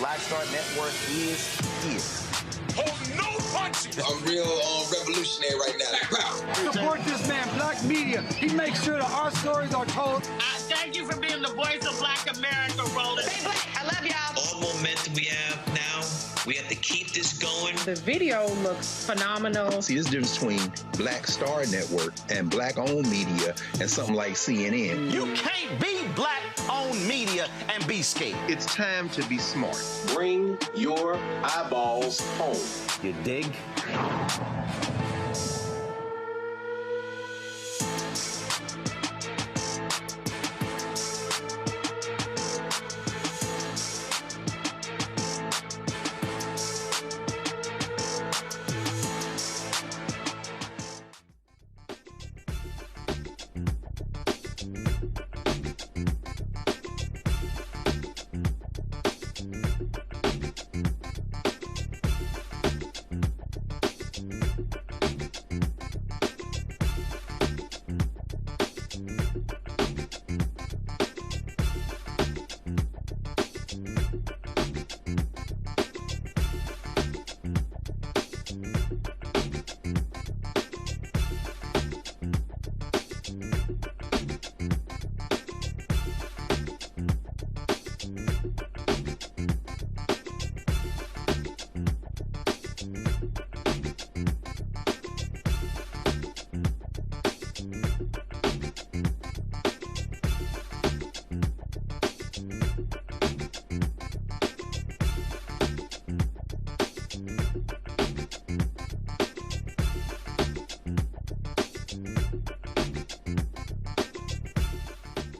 Black Star Network is here. Hold no punches! I'm real revolutionary right now. Support this man, Black Media. He makes sure that our stories are told. Thank you for being the voice of Black America, Roland. Stay black. I love y'all. All momentum we have now, we have to keep this going. The video looks phenomenal. See, there's a difference between Black Star Network and Black-owned media and something like CNN. You can't be Black-owned media and be scared. It's time to be smart. Bring your eyeballs home. You dig?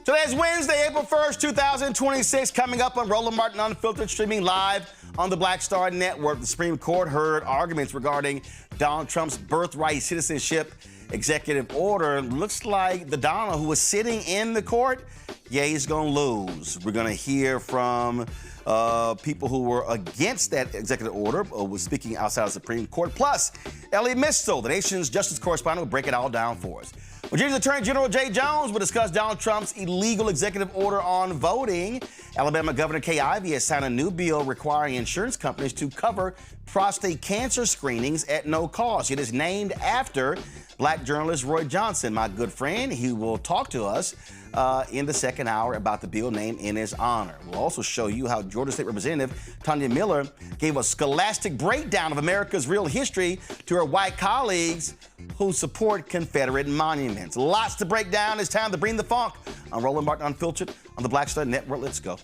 Today's Wednesday, April 1st, 2026. Coming up on Roland Martin Unfiltered, streaming live on the Black Star Network. The Supreme Court heard arguments regarding Donald Trump's Birthright Citizenship executive order. Looks like the Donald who was sitting in the court, he's going to lose. We're going to hear from people who were against that executive order, was speaking outside the Supreme Court. Plus, Elie Mystal, the nation's justice correspondent, will break it all down for us. Virginia's Attorney General Jay Jones will discuss Donald Trump's illegal executive order on voting. Alabama Governor Kay Ivey has signed a new bill requiring insurance companies to cover prostate cancer screenings at no cost. It is named after Black journalist Roy Johnson, my good friend. He will talk to us in the second hour about the bill named in his honor. We'll also show you how Georgia State Representative Tanya Miller gave a scholastic breakdown of America's real history to her white colleagues who support Confederate monuments. Lots to break down. It's time to bring the funk on Roland Martin Unfiltered on the Black Star Network. Let's go.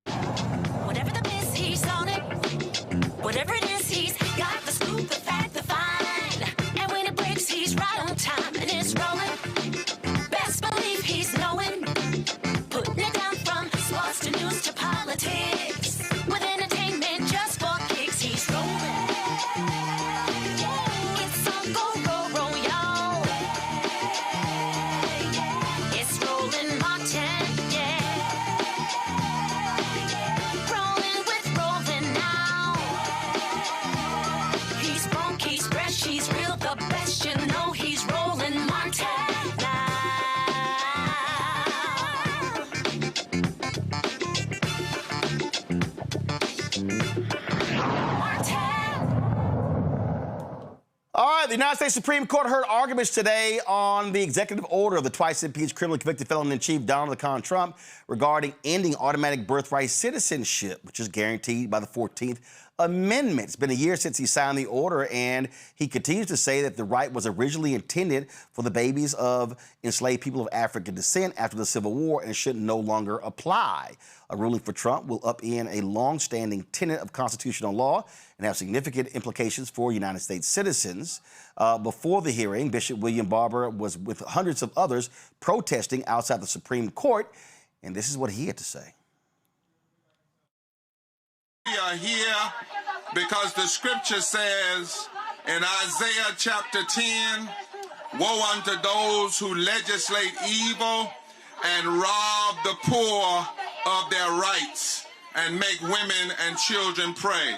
Whatever the miss, he's on it. Whatever it is, he's got the scoop, the fact, the find. And when it breaks, he's right on time and it's rolling. Best believe he's knowing. Putting it down from sports to news to politics. With entertainment just for kicks, he's rolling. It's on go, y'all. It's Roland Martin, rolling with Roland now. He's funk, he's fresh, he's real, the best, you know he's Roland Martin now. All right, the United States Supreme Court heard arguments today on the executive order of the twice-impeached criminally convicted felon-in-chief Donald Trump regarding ending automatic birthright citizenship, which is guaranteed by the 14th Amendment. It's been a year since he signed the order, and he continues to say that the right was originally intended for the babies of enslaved people of African descent after the Civil War and should no longer apply. A ruling for Trump will upend a long-standing tenet of constitutional law and have significant implications for United States citizens. Before the hearing, Bishop William Barber was with hundreds of others protesting outside the Supreme Court, and this is what he had to say. We are here because the scripture says in Isaiah chapter 10, woe unto those who legislate evil and rob the poor of their rights and make women and children pray.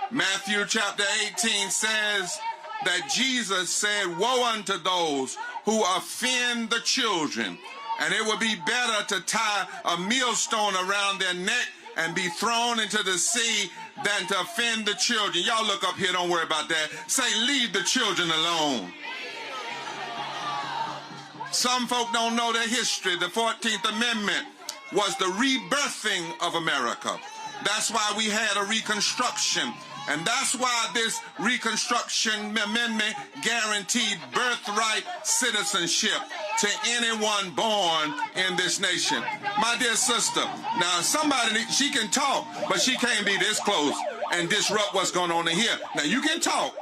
Matthew chapter 18 says that Jesus said, woe unto those who offend the children, and it would be better to tie a millstone around their neck and be thrown into the sea than to offend the children. Y'all look up here, don't worry about that. Say, leave the children alone. Some folk don't know their history. The 14th Amendment was the rebirthing of America. That's why we had a Reconstruction. And that's why this Reconstruction Amendment guaranteed birthright citizenship to anyone born in this nation. My dear sister, now somebody, she can talk, but she can't be this close and disrupt what's going on in here. Now you can talk,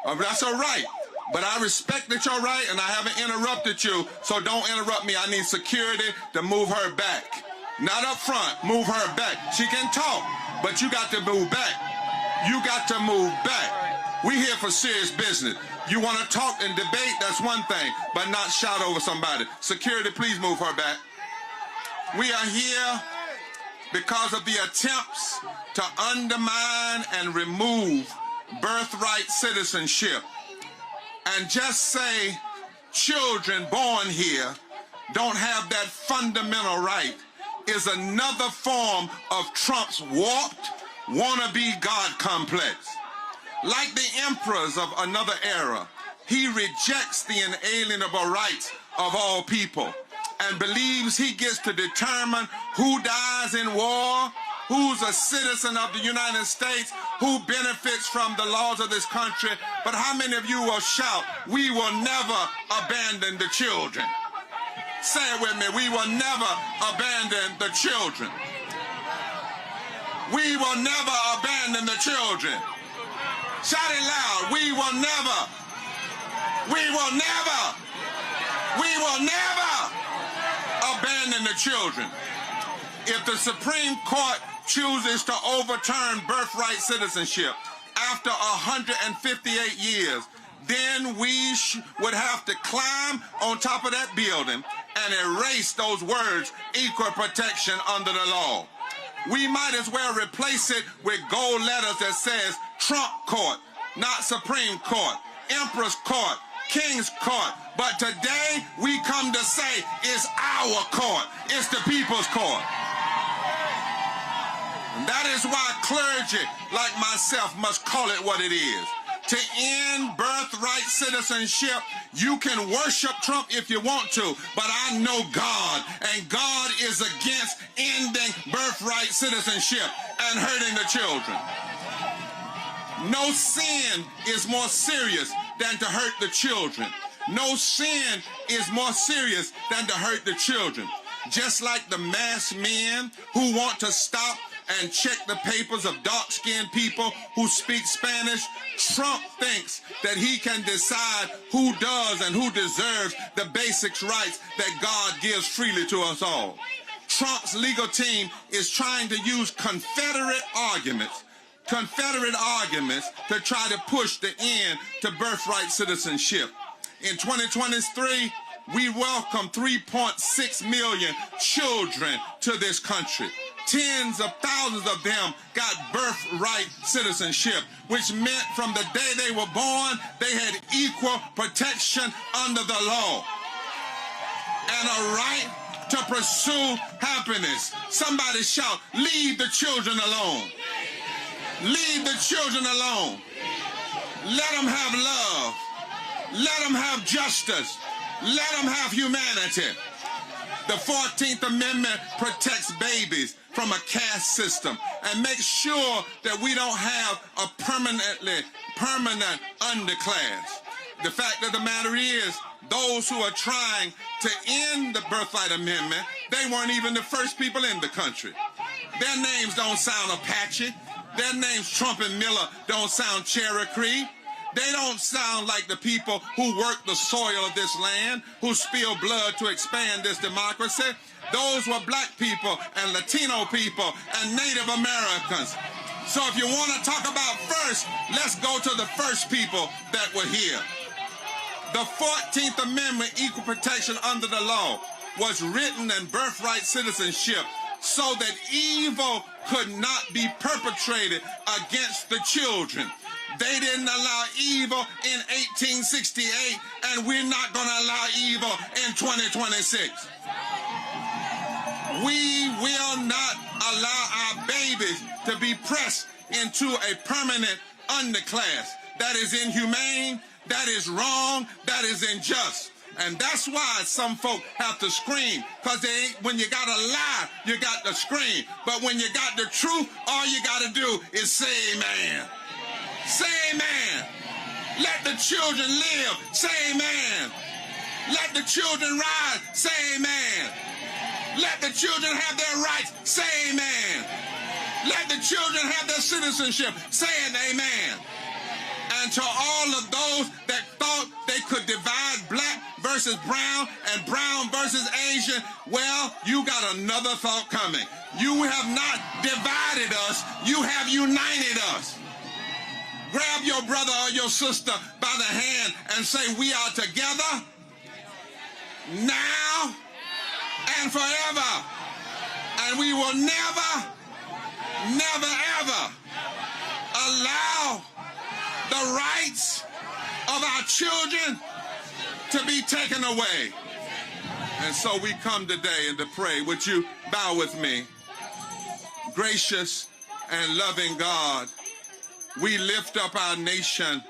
that's all right. But I respect that you're right, and I haven't interrupted you, so don't interrupt me. I need security to move her back. Not up front, move her back. She can talk, but you got to move back. You got to move back. We here for serious business. You want to talk and debate, that's one thing, but not shout over somebody. Security, please move her back. We are here because of the attempts to undermine and remove birthright citizenship. And just say children born here don't have that fundamental right is another form of Trump's warped, wannabe God complex. Like the emperors of another era, he rejects the inalienable rights of all people and believes he gets to determine who dies in war, who's a citizen of the United States, who benefits from the laws of this country. But how many of you will shout, we will never abandon the children? Say it with me, we will never abandon the children. We will never abandon the children. Shout it loud, we will never abandon the children. If the Supreme Court chooses to overturn birthright citizenship after 158 years, then we would have to climb on top of that building and erase those words, equal protection under the law. We might as well replace it with gold letters that says Trump Court, not Supreme Court, Emperor's Court, King's Court. But today we come to say it's our court, it's the people's court. And that is why clergy like myself must call it what it is. To end birthright citizenship, you can worship Trump if you want to, but I know God, and God is against ending birthright citizenship and hurting the children. No sin is more serious than to hurt the children. No sin is more serious than to hurt the children. Just like the masked men who want to stop and check the papers of dark-skinned people who speak Spanish, Trump thinks that he can decide who does and who deserves the basic rights that God gives freely to us all. Trump's legal team is trying to use Confederate arguments to try to push the end to birthright citizenship. In 2023, we welcome 3.6 million children to this country. Tens of thousands of them got birthright citizenship, which meant from the day they were born, they had equal protection under the law and a right to pursue happiness. Somebody shout, leave the children alone. Leave the children alone. Let them have love. Let them have justice. Let them have humanity. The 14th Amendment protects babies from a caste system and makes sure that we don't have a permanent underclass. The fact of the matter is, those who are trying to end the Birthright Amendment, they weren't even the first people in the country. Their names don't sound Apache. Their names, Trump and Miller, don't sound Cherokee. They don't sound like the people who work the soil of this land, who spill blood to expand this democracy. Those were black people and Latino people and Native Americans. So if you want to talk about first, let's go to the first people that were here. The 14th Amendment, equal protection under the law, was written in birthright citizenship so that evil could not be perpetrated against the children. They didn't allow evil in 1868, and we're not going to allow evil in 2026. We will not allow our babies to be pressed into a permanent underclass. That is inhumane, that is wrong, that is unjust. And that's why some folk have to scream, because when you got a lie, you got to scream. But when you got the truth, all you got to do is say amen. Say amen. Let the children live. Say amen. Let the children rise. Say amen. Let the children have their rights. Say amen. Let the children have their citizenship. Say an amen. And to all of those that thought they could divide black versus brown and brown versus Asian, well, you got another thought coming. You have not divided us, you have united us. Grab your brother or your sister by the hand and say, we are together now and forever. And we will never, never, ever allow the rights of our children to be taken away. And so we come today and to pray. Would you bow with me? Gracious and loving God, we lift up our nation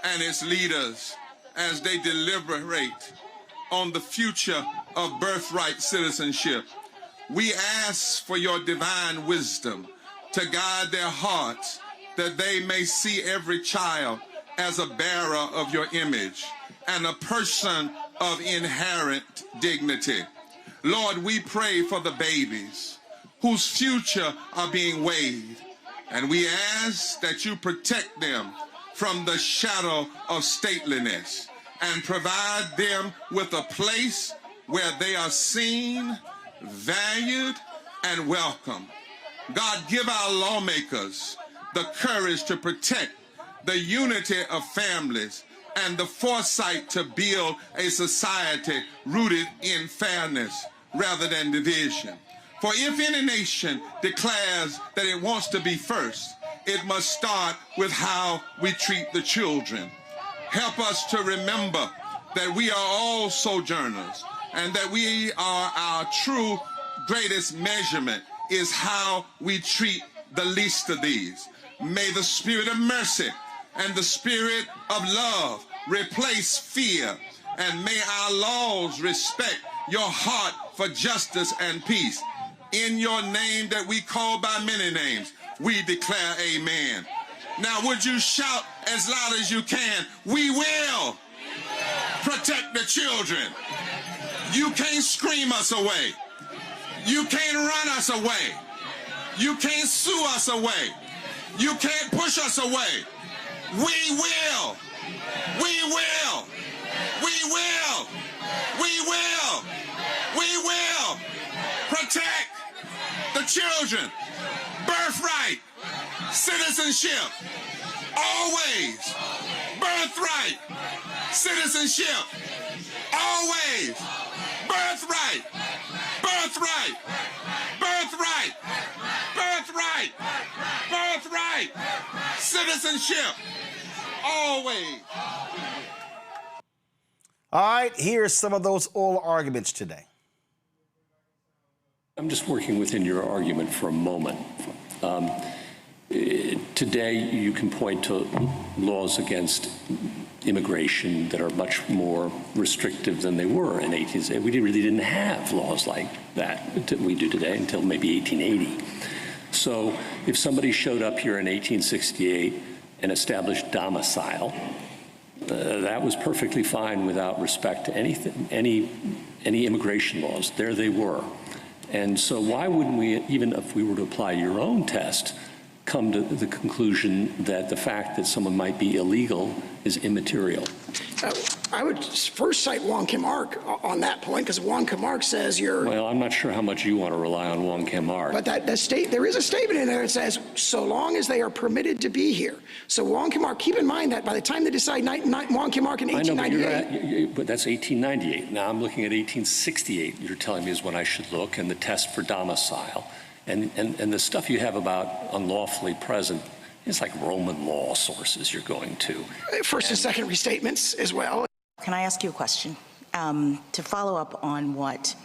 and its leaders as they deliberate on the future of birthright citizenship. We ask for your divine wisdom to guide their hearts, that they may see every child as a bearer of your image and a person of inherent dignity. Lord, we pray for the babies whose future are being weighed, and we ask that you protect them from the shadow of stateliness and provide them with a place where they are seen, valued, and welcome. God, give our lawmakers the courage to protect the unity of families and the foresight to build a society rooted in fairness rather than division. For if any nation declares that it wants to be first, it must start with how we treat the children. Help us to remember that we are all sojourners and that we are our true greatest measurement is how we treat the least of these. May the spirit of mercy and the spirit of love replace fear, and may our laws respect your heart for justice and peace. In your name that we call by many names, we declare amen. Now would you shout as loud as you can, we will protect the children. You can't scream us away. You can't run us away. You can't sue us away. You can't push us away. We will. We will. We will. We will. We will protect the children. Birthright, citizenship, always. Birthright, citizenship, always. Birthright, birthright, birthright, birthright, birthright, citizenship, always. All right, here's some of those oral arguments today. I'm just working within your argument for a moment. Today, you can point to laws against immigration that are much more restrictive than they were in 1860. We really didn't have laws like that we do today until maybe 1880. So if somebody showed up here in 1868 and established domicile, that was perfectly fine without respect to anything, any immigration laws. There they were. And so why wouldn't we, even if we were to apply your own test, come to the conclusion that the fact that someone might be illegal is immaterial? I would first cite Wong Kim Ark on that point, because Wong Kim Ark says you're... Well, I'm not sure how much you want to rely on Wong Kim Ark. But there is a statement in there that says, so long as they are permitted to be here. So Wong Kim Ark, keep in mind that by the time they decide Wong Kim Ark in 1898... but that's 1898. Now I'm looking at 1868, you're telling me is when I should look, and the test for domicile. And the stuff you have about unlawfully present, it's like Roman law sources you're going to. First and second restatements as well. Can I ask you a question? To follow up on what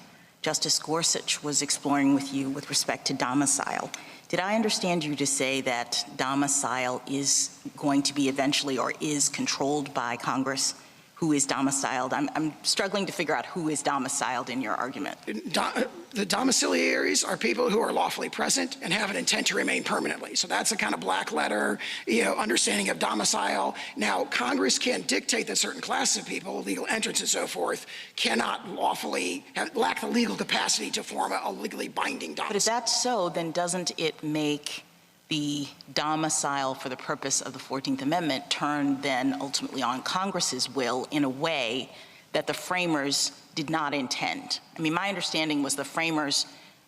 Justice Gorsuch was exploring with you with respect to domicile. Did I understand you to say that domicile is going to be eventually or is controlled by Congress? Who is domiciled? I'm struggling to figure out who is domiciled in your argument. The domiciliaries are people who are lawfully present and have an intent to remain permanently. So that's a kind of black letter, understanding of domicile. Now, Congress can dictate that certain classes of people, legal entrants and so forth, cannot lawfully lack the legal capacity to form a legally binding domicile. But if that's so, then doesn't it make the domicile for the purpose of the 14th Amendment turn then ultimately on Congress's will in a way that the framers did not intend? I mean, my understanding was the framers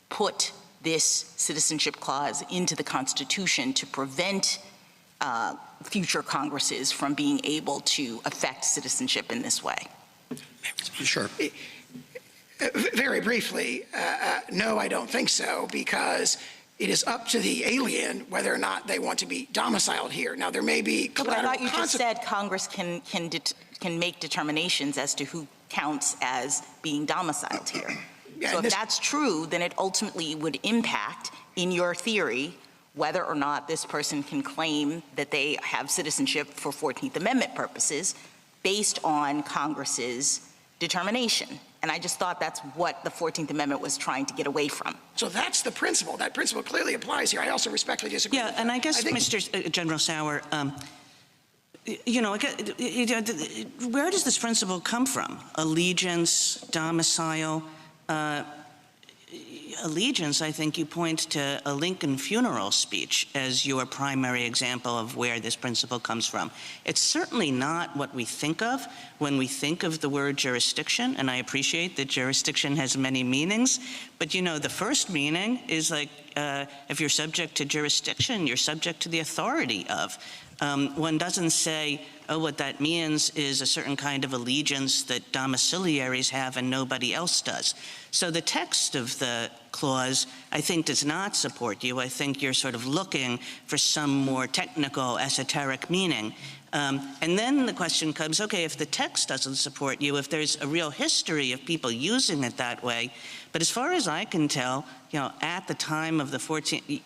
put this citizenship clause into the Constitution to prevent future Congresses from being able to affect citizenship in this way. Sure. Very briefly, no, I don't think so, because it is up to the alien whether or not they want to be domiciled here. Now, there may be But I thought you just said Congress can make determinations as to who counts as being domiciled here. So if that's true, then it ultimately would impact, in your theory, whether or not this person can claim that they have citizenship for 14th Amendment purposes based on Congress's determination. And I just thought that's what the 14th Amendment was trying to get away from. So that's the principle. That principle clearly applies here. I also respectfully disagree. Yeah, and I guess, Mr. General Sauer, where does this principle come from? Allegiance, domicile. Allegiance, I think you point to a Lincoln funeral speech as your primary example of where this principle comes from. It's certainly not what we think of when we think of the word jurisdiction, and I appreciate that jurisdiction has many meanings, but the first meaning is like if you're subject to jurisdiction, you're subject to the authority of. One doesn't say, oh, what that means is a certain kind of allegiance that domiciliaries have and nobody else does. So the text of the clause, I think, does not support you. I think you're sort of looking for some more technical, esoteric meaning. And then the question comes, okay, if the text doesn't support you, if there's a real history of people using it that way, but as far as I can tell, at the time of the 14th,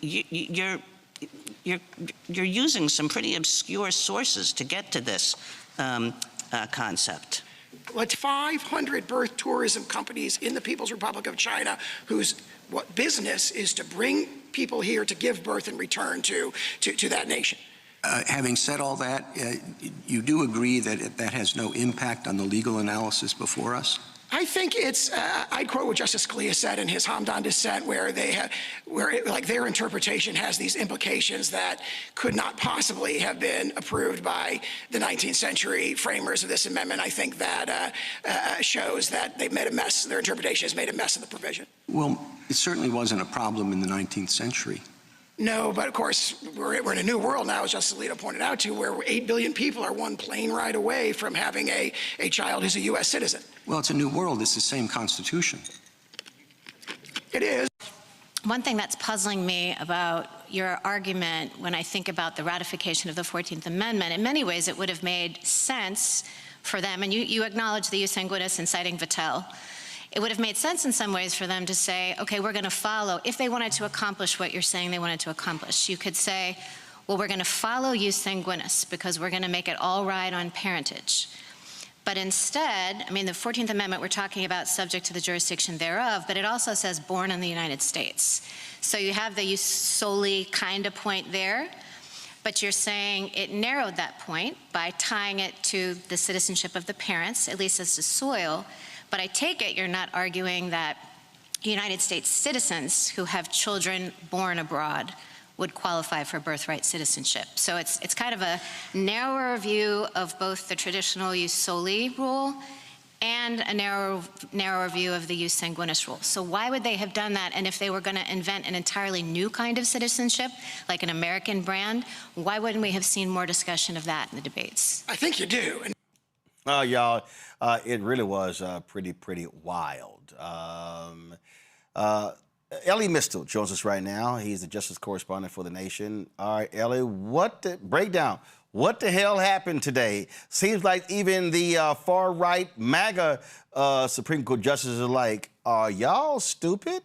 you're using some pretty obscure sources to get to this concept. Like 500 birth tourism companies in the People's Republic of China whose business is to bring people here to give birth and return to that nation. Having said all that, you do agree that that has no impact on the legal analysis before us? I think it's, I'd quote what Justice Scalia said in his Hamdan dissent, where their interpretation has these implications that could not possibly have been approved by the 19th century framers of this amendment. I think that shows that they've made a mess, their interpretation has made a mess of the provision. Well, it certainly wasn't a problem in the 19th century. No, but of course, we're in a new world now, as Justice Alito pointed out to, where 8 billion people are one plane ride away from having a child who's a U.S. citizen. Well, it's a new world. It's the same Constitution. It is. One thing that's puzzling me about your argument when I think about the ratification of the 14th Amendment, in many ways it would have made sense for them, and you acknowledge the jus sanguinis in citing Vattel. It would have made sense in some ways for them to say, okay, we're going to follow, if they wanted to accomplish what you're saying they wanted to accomplish. You could say, well, we're going to follow jus sanguinis because we're going to make it all right on parentage. But instead, I mean, the 14th Amendment, we're talking about subject to the jurisdiction thereof, but it also says born in the United States. So you have the jus soli kind of point there, but you're saying it narrowed that point by tying it to the citizenship of the parents, at least as to soil. But I take it you're not arguing that United States citizens who have children born abroad would qualify for birthright citizenship. So it's kind of a narrower view of both the traditional jus soli rule and a narrower view of the jus sanguinis rule. So why would they have done that? And if they were going to invent an entirely new kind of citizenship, like an American brand, why wouldn't we have seen more discussion of that in the debates? I think you do. Y'all, it really was pretty wild. Elie Mystal joins us right now. He's the justice correspondent for The Nation. All right, Elie, breakdown. What the hell happened today? Seems like even the far-right MAGA Supreme Court justices are like, are y'all stupid?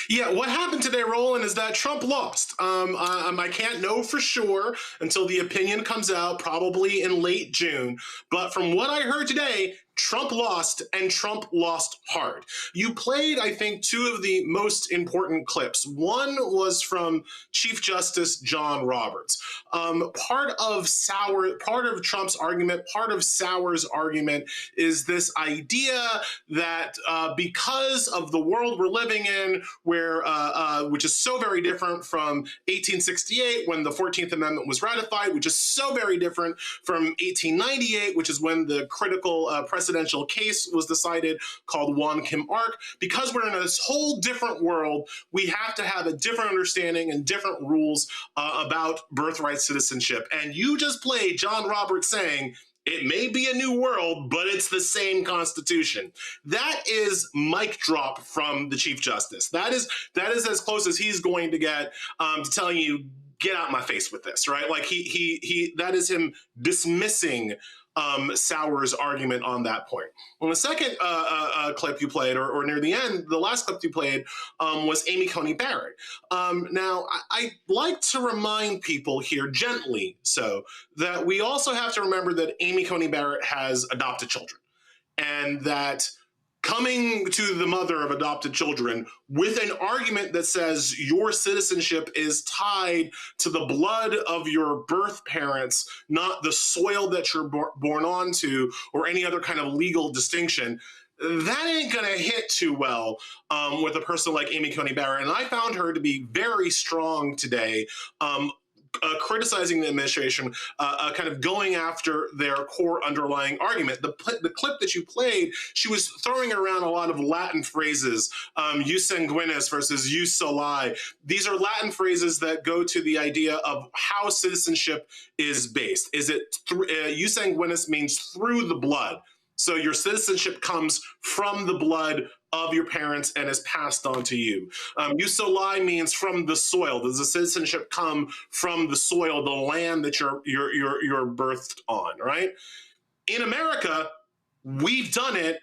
Yeah, what happened today, Roland, is that Trump lost. I can't know for sure until the opinion comes out, probably in late June. But from what I heard today, Trump lost, and Trump lost hard. You played, I think, two of the most important clips. One was from Chief Justice John Roberts. Part of Trump's argument, part of Sauer's argument is this idea that because of the world we're living in, where which is so very different from 1868 when the 14th Amendment was ratified, which is so very different from 1898, which is when the critical presidential case was decided called Won Kim Ark. Because we're in this whole different world, we have to have a different understanding and different rules about birthright citizenship. And you just played John Roberts saying, it may be a new world, but it's the same Constitution. That is mic drop from the Chief Justice. That is as close as he's going to get to telling you, get out my face with this, right? Like that is him dismissing Sauer's argument on that point. Well, the second clip you played, or near the end, the last clip you played was Amy Coney Barrett. Now, I like to remind people here, gently so, that we also have to remember that Amy Coney Barrett has adopted children, and that coming to the mother of adopted children with an argument that says your citizenship is tied to the blood of your birth parents, not the soil that you're born onto or any other kind of legal distinction, that ain't gonna hit too well with a person like Amy Coney Barrett. And I found her to be very strong today, criticizing the administration, kind of going after their core underlying argument. The clip that you played, she was throwing around a lot of Latin phrases, jus sanguinis versus jus soli. These are Latin phrases that go to the idea of how citizenship is based. Is it jus sanguinis means through the blood. So your citizenship comes from the blood of your parents and is passed on to you. Jus soli means from the soil. Does the citizenship come from the soil, the land that you're birthed on, right? In America, we've done it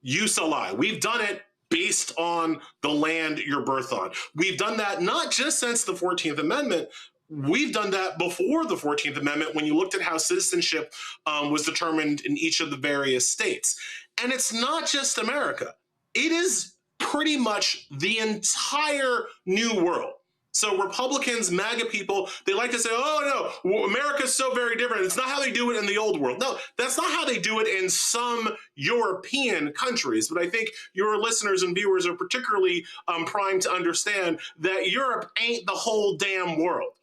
jus soli. We've done it based on the land you're birthed on. We've done that not just since the 14th Amendment. We've done that before the 14th Amendment when you looked at how citizenship was determined in each of the various states. And it's not just America. It is pretty much the entire new world. So Republicans, MAGA people, they like to say, oh, no, America's so very different. It's not how they do it in the old world. No, that's not how they do it in some European countries. But I think your listeners and viewers are particularly primed to understand that Europe ain't the whole damn world.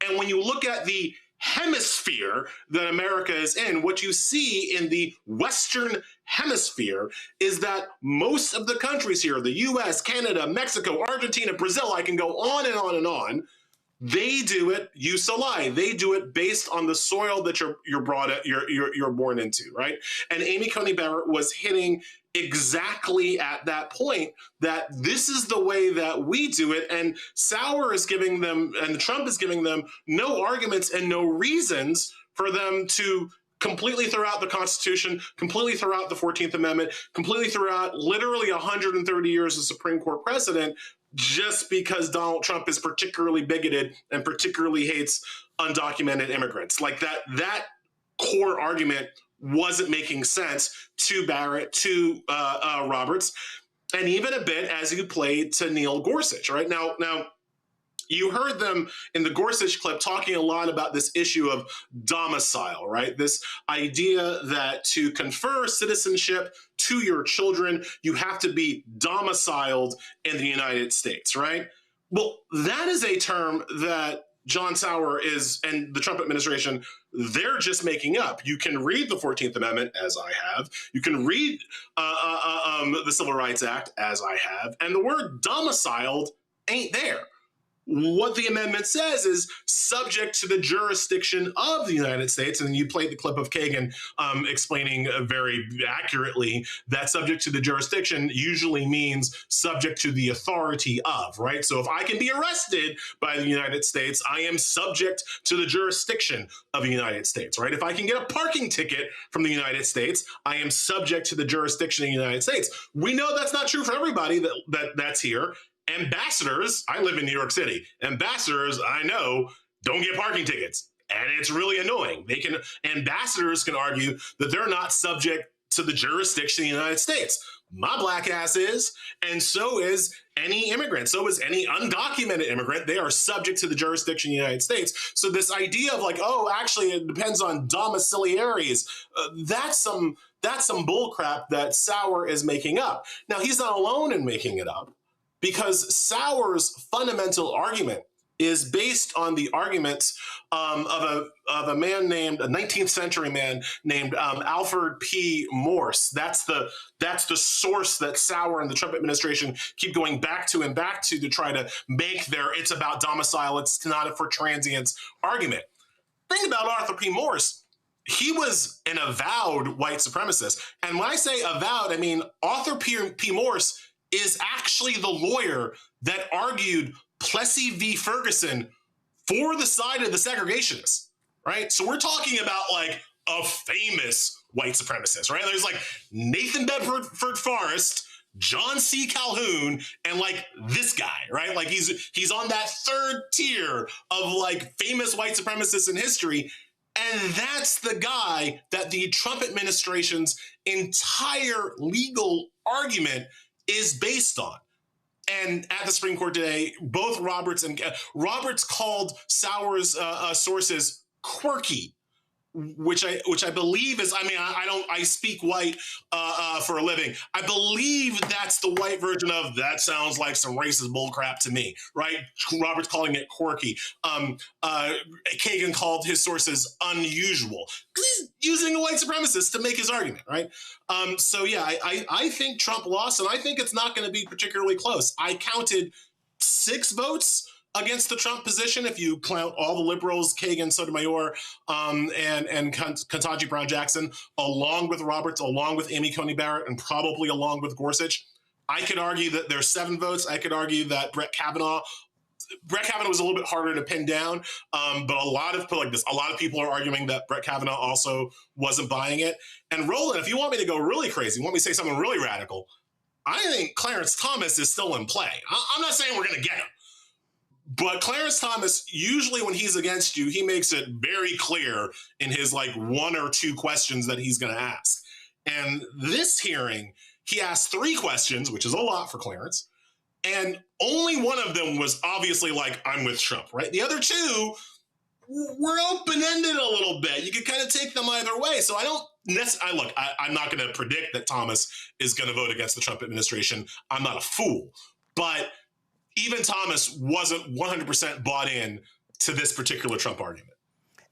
And when you look at the hemisphere that America is in, what you see in the Western hemisphere is that most of the countries here, the US, Canada, Mexico, Argentina, Brazil, I can go on and on and on, they do it jus soli. They do it based on the soil that you're born into, right? And Amy Coney Barrett was hitting exactly at that point that this is the way that we do it. And Sauer is giving them, and Trump is giving them no arguments and no reasons for them to completely throw out the Constitution, completely throw out the 14th Amendment, completely throw out literally 130 years of Supreme Court precedent, just because Donald Trump is particularly bigoted and particularly hates undocumented immigrants. Like that core argument wasn't making sense to Barrett, to Roberts, and even a bit as you played to Neil Gorsuch, right? Now, you heard them in the Gorsuch clip talking a lot about this issue of domicile, right? This idea that to confer citizenship to your children, you have to be domiciled in the United States, right? Well, that is a term that John Sauer and the Trump administration, they're just making up. You can read the 14th Amendment, as I have. You can read the Civil Rights Act, as I have. And the word domiciled ain't there. What the amendment says is subject to the jurisdiction of the United States. And you played the clip of Kagan explaining very accurately that subject to the jurisdiction usually means subject to the authority of, right? So if I can be arrested by the United States, I am subject to the jurisdiction of the United States, right? If I can get a parking ticket from the United States, I am subject to the jurisdiction of the United States. We know that's not true for everybody that's here. Ambassadors, I live in New York City. Ambassadors, I know, don't get parking tickets. And it's really annoying. Ambassadors can argue that they're not subject to the jurisdiction of the United States. My black ass is, and so is any immigrant. So is any undocumented immigrant. They are subject to the jurisdiction of the United States. So this idea of like, oh, actually it depends on domiciliaries, that's some bullcrap that Sauer is making up. Now, he's not alone in making it up, because Sauer's fundamental argument is based on the arguments of a man named, a 19th century man named Alfred P. Morse. That's the source that Sauer and the Trump administration keep going back to to try to make their "it's about domicile, it's not for transients" argument. Think about Arthur P. Morse. He was an avowed white supremacist. And when I say avowed, I mean Arthur P. Morse is actually the lawyer that argued Plessy v. Ferguson for the side of the segregationists, right? So we're talking about like a famous white supremacist, right? There's like Nathan Bedford Forrest, John C. Calhoun, and like this guy, right? Like he's on that third tier of like famous white supremacists in history. And that's the guy that the Trump administration's entire legal argument is based on. And at the Supreme Court today, both Roberts called Sauer's sources quirky, which I believe is, I mean, I speak white for a living. I believe that's the white version of that sounds like some racist bullcrap to me, right? Roberts calling it quirky. Kagan called his sources unusual because he's using a white supremacist to make his argument, right? So yeah, I think Trump lost, and I think it's not going to be particularly close. I counted 6 votes against the Trump position, if you count all the liberals, Kagan, Sotomayor, and Ketanji Brown Jackson, along with Roberts, along with Amy Coney Barrett, and probably along with Gorsuch. I could argue that there's 7 votes. I could argue that Brett Kavanaugh was a little bit harder to pin down, but a lot of people are arguing that Brett Kavanaugh also wasn't buying it. And Roland, if you want me to go really crazy, want me to say something really radical, I think Clarence Thomas is still in play. I'm not saying we're going to get him. But Clarence Thomas, usually when he's against you, he makes it very clear in his like 1 or 2 questions that he's going to ask. And this hearing, he asked 3 questions, which is a lot for Clarence. And only one of them was obviously like, I'm with Trump, right? The other 2 were open-ended a little bit. You could kind of take them either way. So I don't necessarily, I'm not going to predict that Thomas is going to vote against the Trump administration. I'm not a fool. But even Thomas wasn't 100% bought in to this particular Trump argument.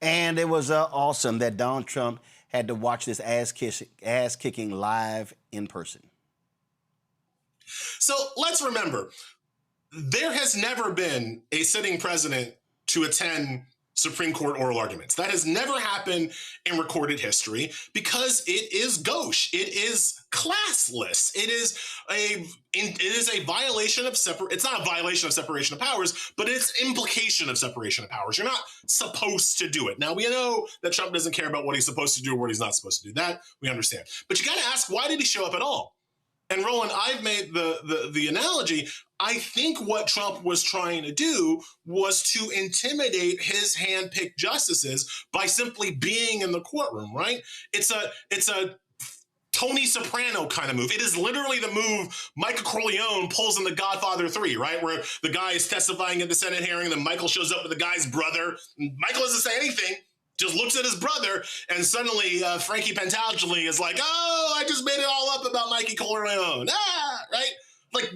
And it was awesome that Donald Trump had to watch this ass-kicking live in person. So let's remember, there has never been a sitting president to attend Supreme Court oral arguments. That has never happened in recorded history because it is gauche. It is classless. It is a violation of it's not a violation of separation of powers, but it's implication of separation of powers. You're not supposed to do it. Now, we know that Trump doesn't care about what he's supposed to do or what he's not supposed to do. That we understand. But you got to ask, why did he show up at all? And Roland, I've made the analogy. I think what Trump was trying to do was to intimidate his handpicked justices by simply being in the courtroom, right? It's a Tony Soprano kind of move. It is literally the move Michael Corleone pulls in The Godfather 3, right? Where the guy is testifying at the Senate hearing, and then Michael shows up with the guy's brother. Michael doesn't say anything, just looks at his brother, and suddenly Frankie Pentageli is like, oh, I just made it all up about Mikey Corleone. Right? Like,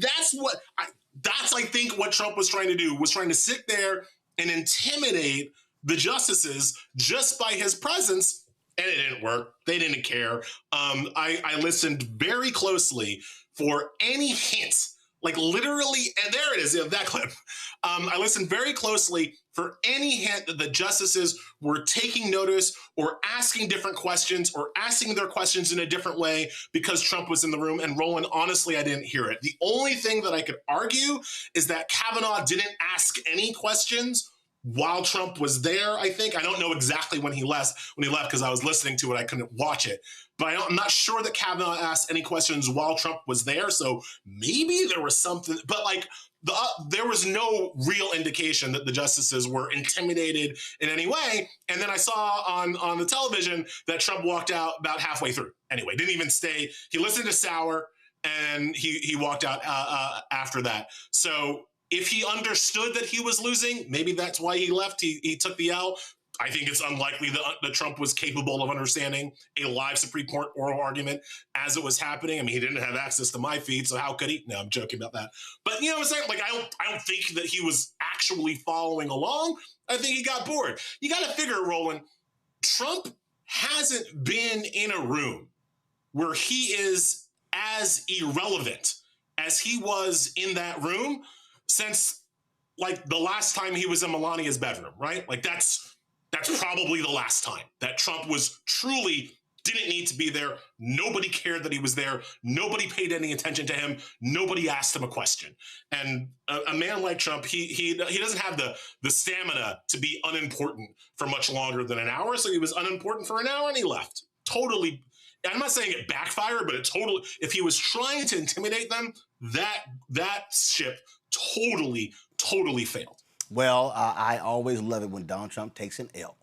I think what Trump was trying to do, was trying to sit there and intimidate the justices just by his presence, and it didn't work. They didn't care. I listened very closely for any hint, like literally, and there it is, that clip. I listened very closely for any hint that the justices were taking notice or asking different questions or asking their questions in a different way because Trump was in the room. And Roland, honestly, I didn't hear it. The only thing that I could argue is that Kavanaugh didn't ask any questions while Trump was there, I think. I don't know exactly when he left because I was listening to it. I couldn't watch it. But I'm not sure that Kavanaugh asked any questions while Trump was there. So maybe there was something, but like there was no real indication that the justices were intimidated in any way. And then I saw on the television that Trump walked out about halfway through. Anyway, didn't even stay. He listened to Sauer and he walked out after that. So if he understood that he was losing, maybe that's why he left. He took the L. I think it's unlikely that Trump was capable of understanding a live Supreme Court oral argument as it was happening. I mean, he didn't have access to my feed, so how could he? No, I'm joking about that. But you know what I'm saying? Like, I don't think that he was actually following along. I think he got bored. You got to figure, Roland, Trump hasn't been in a room where he is as irrelevant as he was in that room since, like, the last time he was in Melania's bedroom, right? Like, that's probably the last time that Trump was truly didn't need to be there. Nobody cared that he was there. Nobody paid any attention to him. Nobody asked him a question. And a man like Trump, he doesn't have the stamina to be unimportant for much longer than an hour. So he was unimportant for an hour and he left. Totally. I'm not saying it backfired, but it totally, if he was trying to intimidate them, that ship totally failed. Well, I always love it when Donald Trump takes an L.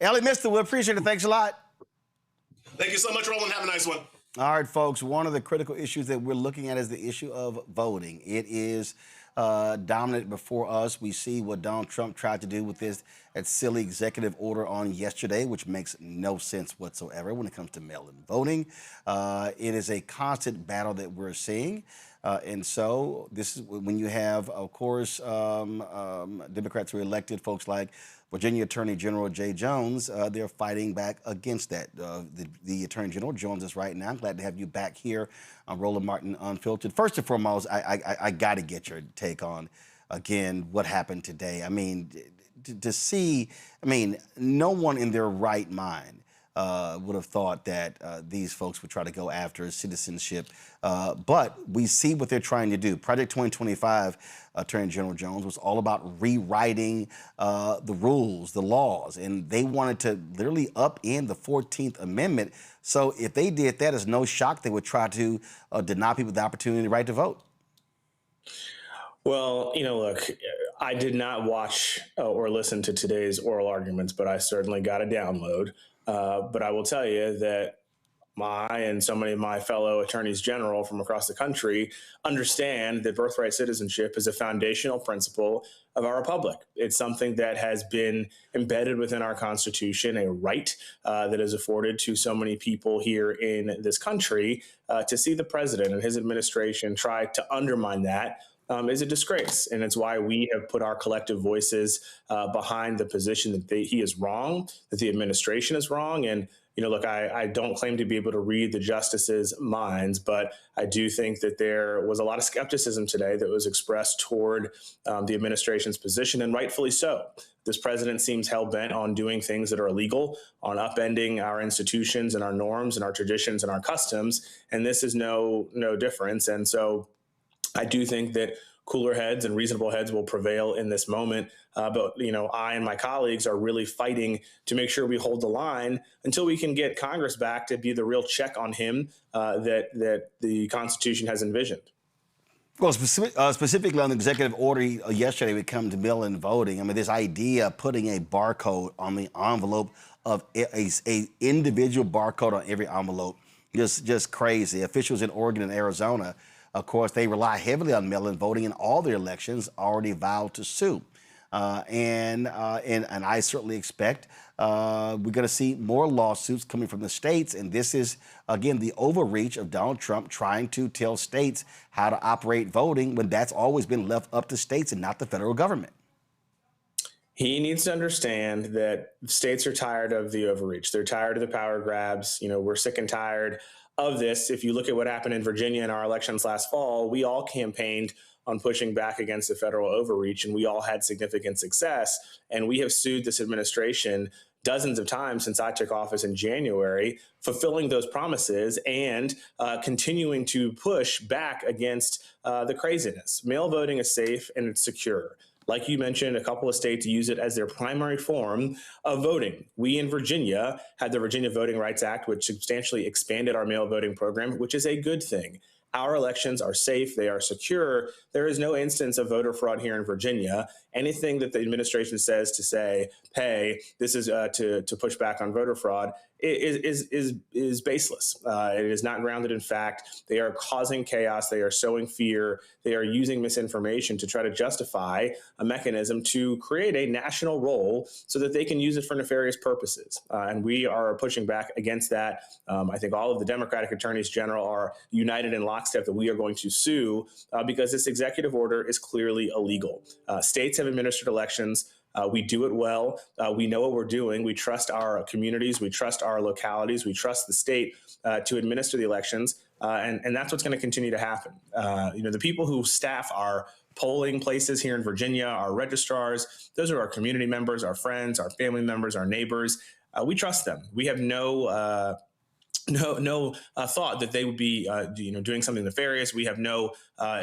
Elie Mystal, we appreciate it. Thanks a lot. Thank you so much, Roland. Have a nice one. All right, folks. One of the critical issues that we're looking at is the issue of voting. It is dominant before us. We see what Donald Trump tried to do with that silly executive order on yesterday, which makes no sense whatsoever when it comes to mail-in voting. It is a constant battle that we're seeing. And so this is when you have, of course, Democrats who are elected, folks like Virginia Attorney General Jay Jones, they're fighting back against that. The Attorney General joins us right now. I'm glad to have you back here on Roland Martin Unfiltered. First and foremost, I got to get your take on, again, what happened today. I mean, to see, I mean, no one in their right mind would have thought that these folks would try to go after citizenship. But we see what they're trying to do. Project 2025, Attorney General Jones, was all about rewriting the rules, the laws, and they wanted to literally upend the 14th Amendment. So if they did that, it's no shock they would try to deny people the opportunity and the right to vote. Well, you know, look, I did not watch or listen to today's oral arguments, but I certainly got a download. But I will tell you that I and so many of my fellow attorneys general from across the country understand that birthright citizenship is a foundational principle of our republic. It's something that has been embedded within our Constitution, a right that is afforded to so many people here in this country. To see the president and his administration try to undermine that is a disgrace. And it's why we have put our collective voices behind the position that he is wrong, that the administration is wrong. And, you know, look, I don't claim to be able to read the justices' minds, but I do think that there was a lot of skepticism today that was expressed toward the administration's position, and rightfully so. This president seems hell-bent on doing things that are illegal, on upending our institutions and our norms and our traditions and our customs, and this is no difference. And so I do think that cooler heads and reasonable heads will prevail in this moment. But, you know, I and my colleagues are really fighting to make sure we hold the line until we can get Congress back to be the real check on him that the Constitution has envisioned. Well, specifically on the executive order yesterday, we come to mail-in voting. I mean, this idea of putting a barcode on the envelope of a individual barcode on every envelope, just crazy. Officials in Oregon and Arizona, of course, they rely heavily on mail-in voting in all their elections, already vowed to sue. And I certainly expect we're going to see more lawsuits coming from the states. And this is, again, the overreach of Donald Trump trying to tell states how to operate voting when that's always been left up to states and not the federal government. He needs to understand that states are tired of the overreach. They're tired of the power grabs. You know, we're sick and tired of this, if you look at what happened in Virginia in our elections last fall, we all campaigned on pushing back against the federal overreach, and we all had significant success. And we have sued this administration dozens of times since I took office in January, fulfilling those promises and continuing to push back against the craziness. Mail voting is safe and it's secure. Like you mentioned, a couple of states use it as their primary form of voting. We in Virginia had the Virginia Voting Rights Act, which substantially expanded our mail voting program, which is a good thing. Our elections are safe, they are secure. There is no instance of voter fraud here in Virginia. Anything that the administration says to say, hey, this is to push back on voter fraud is baseless. It is not grounded in fact. They are causing chaos. They are sowing fear. They are using misinformation to try to justify a mechanism to create a national role so that they can use it for nefarious purposes. And we are pushing back against that. I think all of the Democratic attorneys general are united in lockstep that we are going to sue because this executive order is clearly illegal. States have administered elections. We do it well. We know what we're doing. We trust our communities. We trust our localities. We trust the state to administer the elections. And that's what's going to continue to happen. The people who staff our polling places here in Virginia, our registrars, those are our community members, our friends, our family members, our neighbors. We trust them. We have no thought that they would be, doing something nefarious. We have no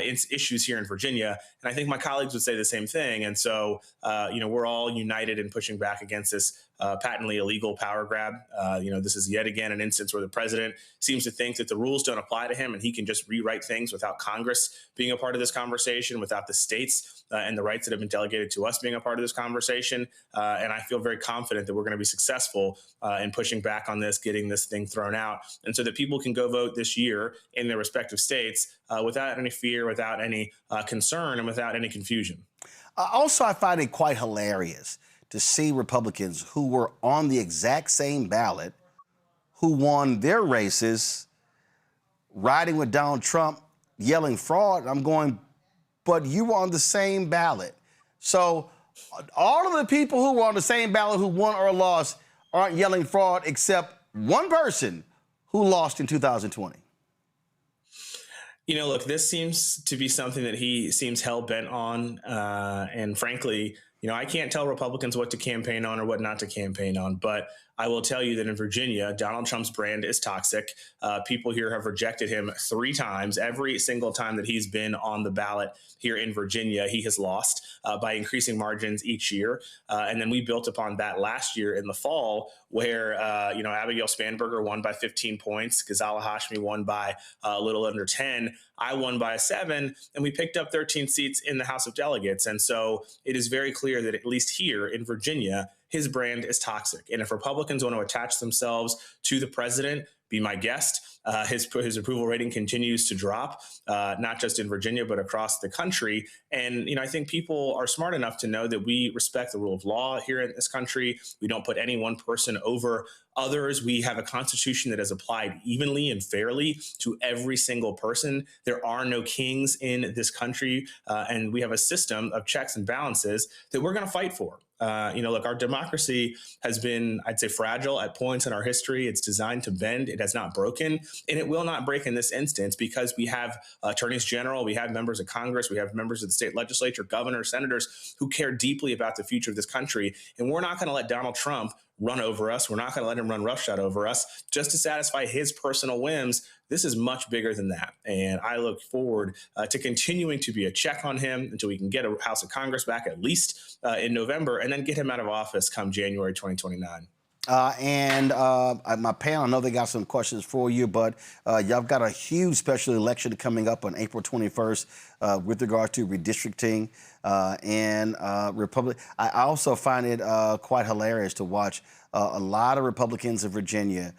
issues here in Virginia, and I think my colleagues would say the same thing. And so, we're all united in pushing back against this patently illegal power grab. This is yet again an instance where the president seems to think that the rules don't apply to him, and he can just rewrite things without Congress being a part of this conversation, without the states and the rights that have been delegated to us being a part of this conversation. And I feel very confident that we're going to be successful in pushing back on this, getting this thing thrown out, and so that people can go vote this year in their respective states without any fear, without any concern, and without any confusion. Also, I find it quite hilarious to see Republicans who were on the exact same ballot, who won their races, riding with Donald Trump, yelling fraud. I'm going, but you were on the same ballot. So all of the people who were on the same ballot who won or lost aren't yelling fraud except one person who lost in 2020. Look, this seems to be something that he seems hell-bent on. And frankly, I can't tell Republicans what to campaign on or what not to campaign on, but I will tell you that in Virginia, Donald Trump's brand is toxic. People here have rejected him 3 times. Every single time that he's been on the ballot here in Virginia, he has lost by increasing margins each year. And then we built upon that last year in the fall where, Abigail Spanberger won by 15 points. Ghazala Hashmi won by a little under 10. I won by 7, and we picked up 13 seats in the House of Delegates. And so it is very clear that at least here in Virginia, his brand is toxic. And if Republicans want to attach themselves to the president, be my guest. His approval rating continues to drop, not just in Virginia, but across the country. And, I think people are smart enough to know that we respect the rule of law here in this country. We don't put any one person over others. We have a constitution that is applied evenly and fairly to every single person. There are no kings in this country. And we have a system of checks and balances that we're going to fight for. Look, our democracy has been, I'd say, fragile at points in our history. It's designed to bend. It has not broken, and it will not break in this instance because we have attorneys general, we have members of Congress, we have members of the state legislature, governors, senators who care deeply about the future of this country. And we're not going to let Donald Trump run over us. We're not going to let him run roughshod over us just to satisfy his personal whims. This is much bigger than that. And I look forward to continuing to be a check on him until we can get a House of Congress back at least in November and then get him out of office come January 2029. My panel, I know they got some questions for you, but y'all got a huge special election coming up on April 21st with regard to redistricting and Republic. I also find it quite hilarious to watch a lot of Republicans in Virginia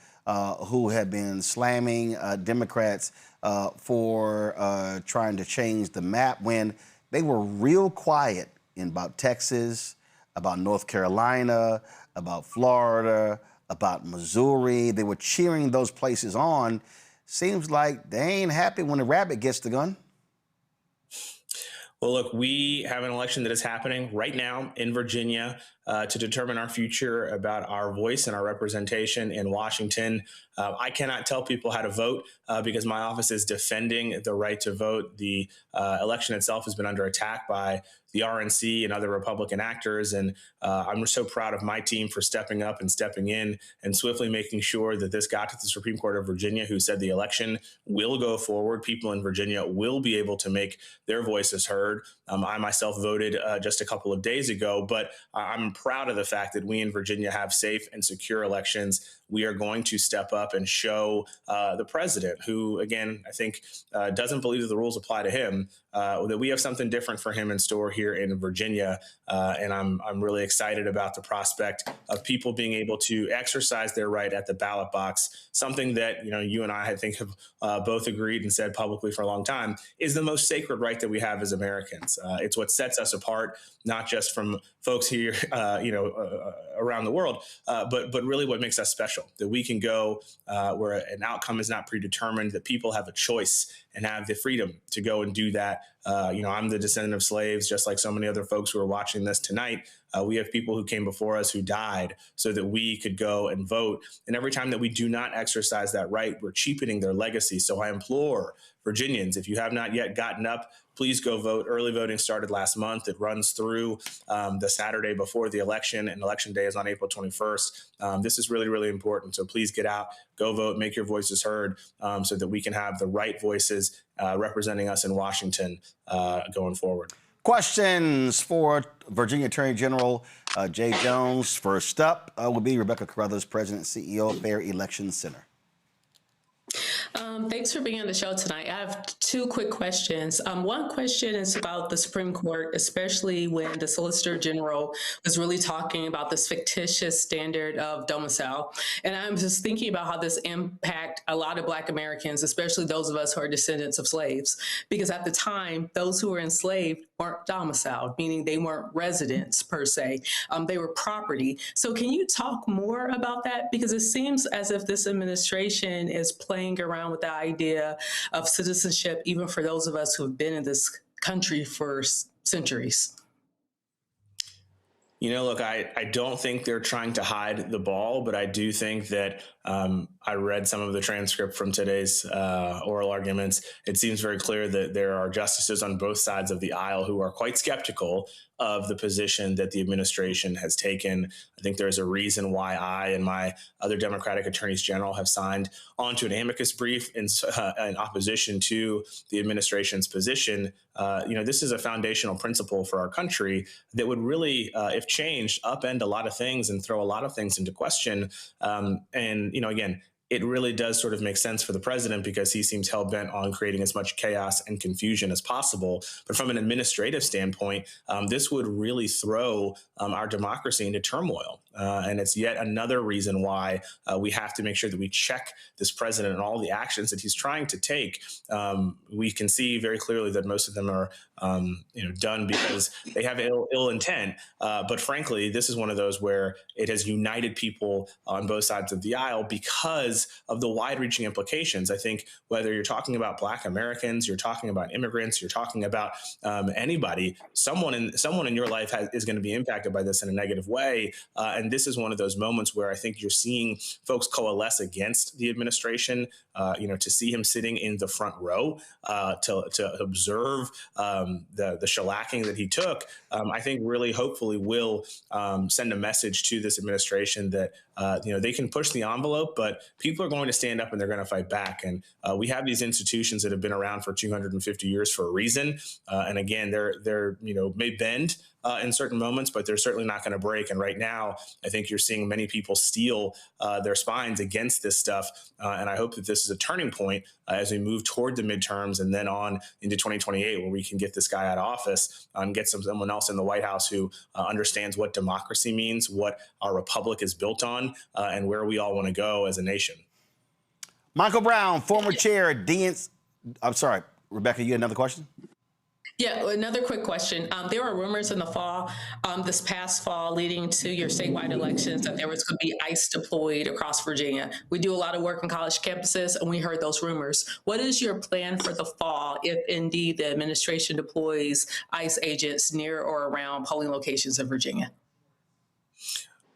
who have been slamming Democrats for trying to change the map when they were real quiet about Texas, about North Carolina, about Florida, about Missouri. They were cheering those places on. Seems like they ain't happy when the rabbit gets the gun. Well, look, we have an election that is happening right now in Virginia. to determine our future, about our voice and our representation in Washington. I cannot tell people how to vote because my office is defending the right to vote. The election itself has been under attack by the RNC and other Republican actors. And I'm so proud of my team for stepping up and stepping in and swiftly making sure that this got to the Supreme Court of Virginia, who said the election will go forward. People in Virginia will be able to make their voices heard. I myself voted just a couple of days ago, but I'm proud of the fact that we in Virginia have safe and secure elections. We are going to step up and show the president, who, again, I think doesn't believe that the rules apply to him, that we have something different for him in store here in Virginia. And I'm really excited about the prospect of people being able to exercise their right at the ballot box, something that, you and I think have both agreed and said publicly for a long time is the most sacred right that we have as Americans. It's what sets us apart, not just from folks here, around the world, but really what makes us special, that we can go where an outcome is not predetermined, that people have a choice and have the freedom to go and do that. I'm the descendant of slaves, just like so many other folks who are watching this tonight. We have people who came before us who died so that we could go and vote. And every time that we do not exercise that right, we're cheapening their legacy. So I implore Virginians, if you have not yet gotten up, please go vote. Early voting started last month. It runs through the Saturday before the election, and Election Day is on April 21st. This is really, really important. So please get out, go vote, make your voices heard so that we can have the right voices representing us in Washington going forward. Questions for Virginia Attorney General Jay Jones. First up will be Rebecca Carruthers, President and CEO of Fair Election Center. Thanks for being on the show tonight. I have two quick questions. One question is about the Supreme Court, especially when the Solicitor General was really talking about this fictitious standard of domicile. And I'm just thinking about how this impact a lot of Black Americans, especially those of us who are descendants of slaves. Because at the time, those who were enslaved weren't domiciled, meaning they weren't residents per se. They were property. So can you talk more about that? Because it seems as if this administration is playing around with the idea of citizenship, even for those of us who have been in this country for centuries. Look, I don't think they're trying to hide the ball, but I do think that I read some of the transcript from today's oral arguments. It seems very clear that there are justices on both sides of the aisle who are quite skeptical of the position that the administration has taken. I think there's a reason why I and my other Democratic attorneys general have signed onto an amicus brief in opposition to the administration's position. This is a foundational principle for our country that would really, if changed, upend a lot of things and throw a lot of things into question. Again, it really does sort of make sense for the president because he seems hell-bent on creating as much chaos and confusion as possible. But from an administrative standpoint, this would really throw our democracy into turmoil. And it's yet another reason why we have to make sure that we check this president and all the actions that he's trying to take. We can see very clearly that most of them are done because they have ill intent. But frankly, this is one of those where it has united people on both sides of the aisle because of the wide-reaching implications. I think whether you're talking about Black Americans, you're talking about immigrants, you're talking about anybody, someone in your life is going to be impacted by this in a negative way. And this is one of those moments where I think you're seeing folks coalesce against the administration. To see him sitting in the front row to observe the shellacking that he took, I think really hopefully will send a message to this administration that they can push the envelope, but people are going to stand up and they're going to fight back. And we have these institutions that have been around for 250 years for a reason. And again, they're may bend in certain moments, but they're certainly not going to break. And right now, I think you're seeing many people steel their spines against this stuff. And I hope that this is a turning point as we move toward the midterms and then on into 2028, where we can get this guy out of office and get someone else in the White House who understands what democracy means, what our republic is built on, and where we all want to go as a nation. Michael Brown, former chair, I'm sorry, Rebecca, you had another question? Yeah, another quick question. There were rumors in the fall, this past fall, leading to your statewide elections, that there was going to be ICE deployed across Virginia. We do a lot of work on college campuses, and we heard those rumors. What is your plan for the fall if indeed the administration deploys ICE agents near or around polling locations in Virginia?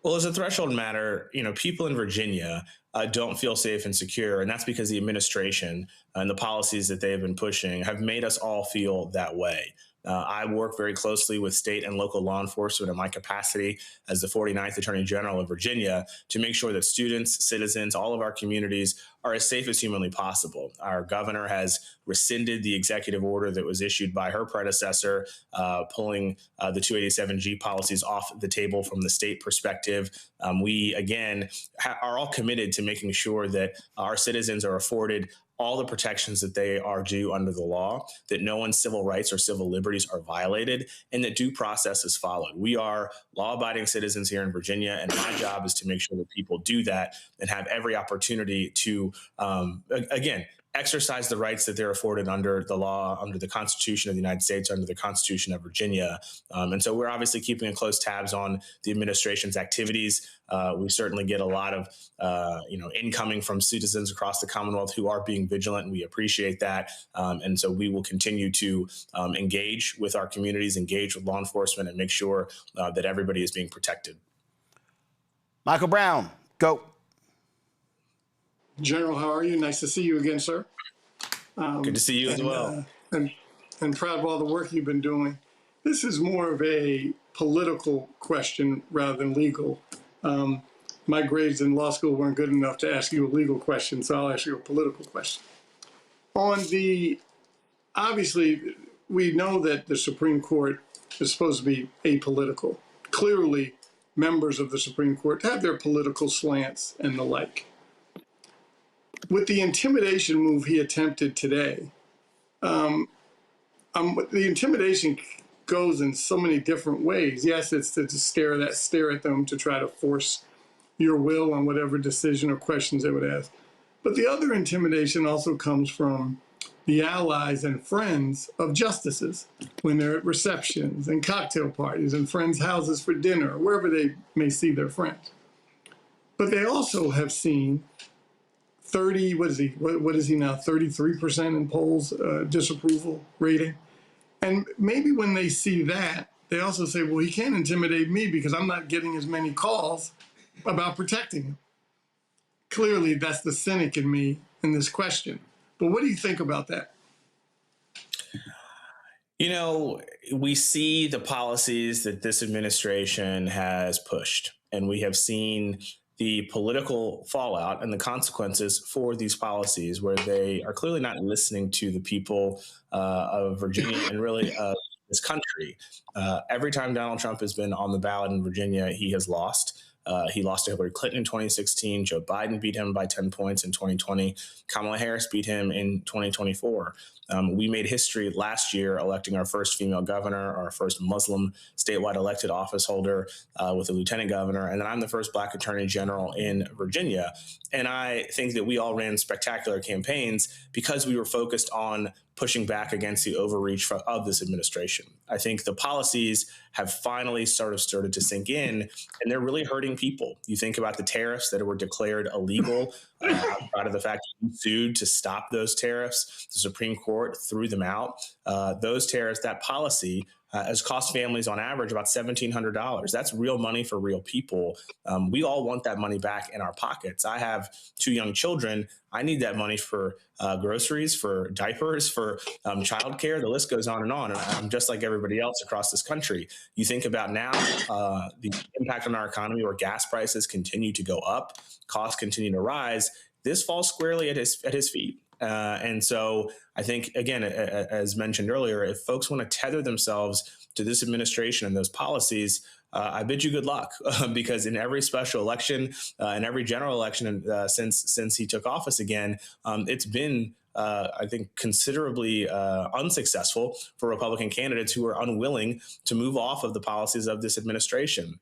Well, as a threshold matter, people in Virginia don't feel safe and secure, and that's because the administration and the policies that they have been pushing have made us all feel that way. I work very closely with state and local law enforcement in my capacity as the 49th Attorney General of Virginia to make sure that students, citizens, all of our communities are as safe as humanly possible. Our governor has rescinded the executive order that was issued by her predecessor, pulling the 287G policies off the table from the state perspective. We, again, are all committed to making sure that our citizens are afforded all the protections that they are due under the law, that no one's civil rights or civil liberties are violated, and that due process is followed. We are law-abiding citizens here in Virginia, and my job is to make sure that people do that and have every opportunity to, again, exercise the rights that they're afforded under the law, under the Constitution of the United States, under the Constitution of Virginia. And so we're obviously keeping close tabs on the administration's activities. We certainly get a lot of, incoming from citizens across the Commonwealth who are being vigilant, and we appreciate that. And so we will continue to engage with our communities, engage with law enforcement, and make sure that everybody is being protected. Michael Brown, go. General, how are you? Nice to see you again, sir. Good to see you as well. And proud of all the work you've been doing. This is more of a political question rather than legal. My grades in law school weren't good enough to ask you a legal question, so I'll ask you a political question. Obviously, we know that the Supreme Court is supposed to be apolitical. Clearly, members of the Supreme Court have their political slants and the like. With the intimidation move he attempted today, the intimidation goes in so many different ways. Yes, it's to stare at them to try to force your will on whatever decision or questions they would ask. But the other intimidation also comes from the allies and friends of justices when they're at receptions and cocktail parties and friends' houses for dinner, or wherever they may see their friends. But they also have seen 30, what is he now, 33% in polls disapproval rating. And maybe when they see that, they also say, well, he can't intimidate me because I'm not getting as many calls about protecting him. Clearly, that's the cynic in me in this question. But what do you think about that? We see the policies that this administration has pushed, and we have seen the political fallout and the consequences for these policies, where they are clearly not listening to the people of Virginia and really this country. Every time Donald Trump has been on the ballot in Virginia, he has lost. He lost to Hillary Clinton in 2016. Joe Biden beat him by 10 points in 2020. Kamala Harris beat him in 2024. We made history last year electing our first female governor, our first Muslim statewide elected office holder with a lieutenant governor, and then I'm the first Black attorney general in Virginia. And I think that we all ran spectacular campaigns because we were focused on pushing back against the overreach of this administration. I think the policies have finally started to sink in, and they're really hurting people. You think about the tariffs that were declared illegal, outside of the fact that you sued to stop those tariffs. The Supreme Court threw them out. Those tariffs, that policy, has cost families on average about $1,700. That's real money for real people. We all want that money back in our pockets. I have 2 young children. I need that money for groceries, for diapers, for childcare. The list goes on. And I'm just like everybody else across this country. You think about now the impact on our economy, where gas prices continue to go up, costs continue to rise. This falls squarely at his feet. And so I think, again, as mentioned earlier, if folks want to tether themselves to this administration and those policies, I bid you good luck, because in every special election and every general election since he took office again, it's been, I think, considerably unsuccessful for Republican candidates who are unwilling to move off of the policies of this administration.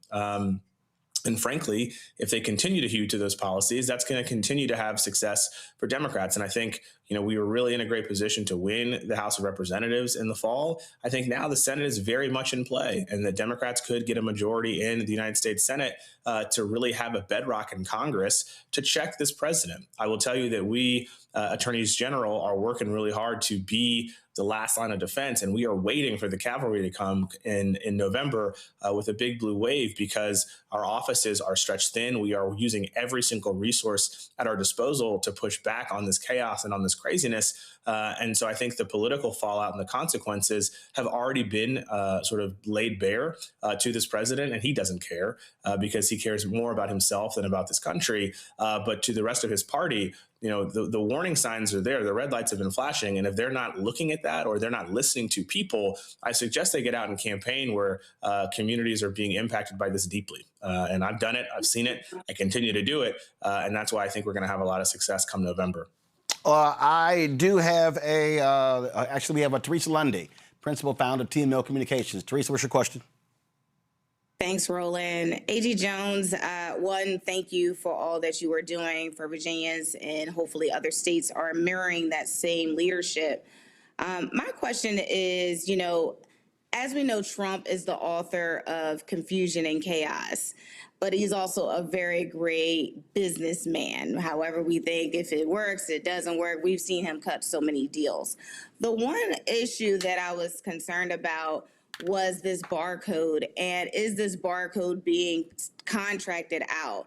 And frankly, if they continue to hew to those policies, that's going to continue to have success for Democrats. And I think, we were really in a great position to win the House of Representatives in the fall. I think now the Senate is very much in play, and the Democrats could get a majority in the United States Senate. to really have a bedrock in Congress to check this president. I will tell you that we attorneys general are working really hard to be the last line of defense, and we are waiting for the cavalry to come in November with a big blue wave, because our offices are stretched thin. We are using every single resource at our disposal to push back on this chaos and on this craziness. And so I think the political fallout and the consequences have already been sort of laid bare to this president, and he doesn't care because he cares more about himself than about this country. But to the rest of his party, you know, the warning signs are there. The red lights have been flashing. And if they're not looking at that, or they're not listening to people, I suggest they get out and campaign where communities are being impacted by this deeply. And I've done it. I've seen it. I continue to do it. And that's why I think we're going to have a lot of success come November. I do have actually, we have a Teresa Lundy, principal founder of TML Communications. Teresa, what's your question? Thanks, Roland. A.G. Jones, one, thank you for all that you are doing for Virginians, and hopefully other states are mirroring that same leadership. My question is, you know, as we know, Trump is the author of confusion and chaos, but he's also a very great businessman. However we think, if it works, it doesn't work. We've seen him cut so many deals. The one issue that I was concerned about was this barcode, and is this barcode being contracted out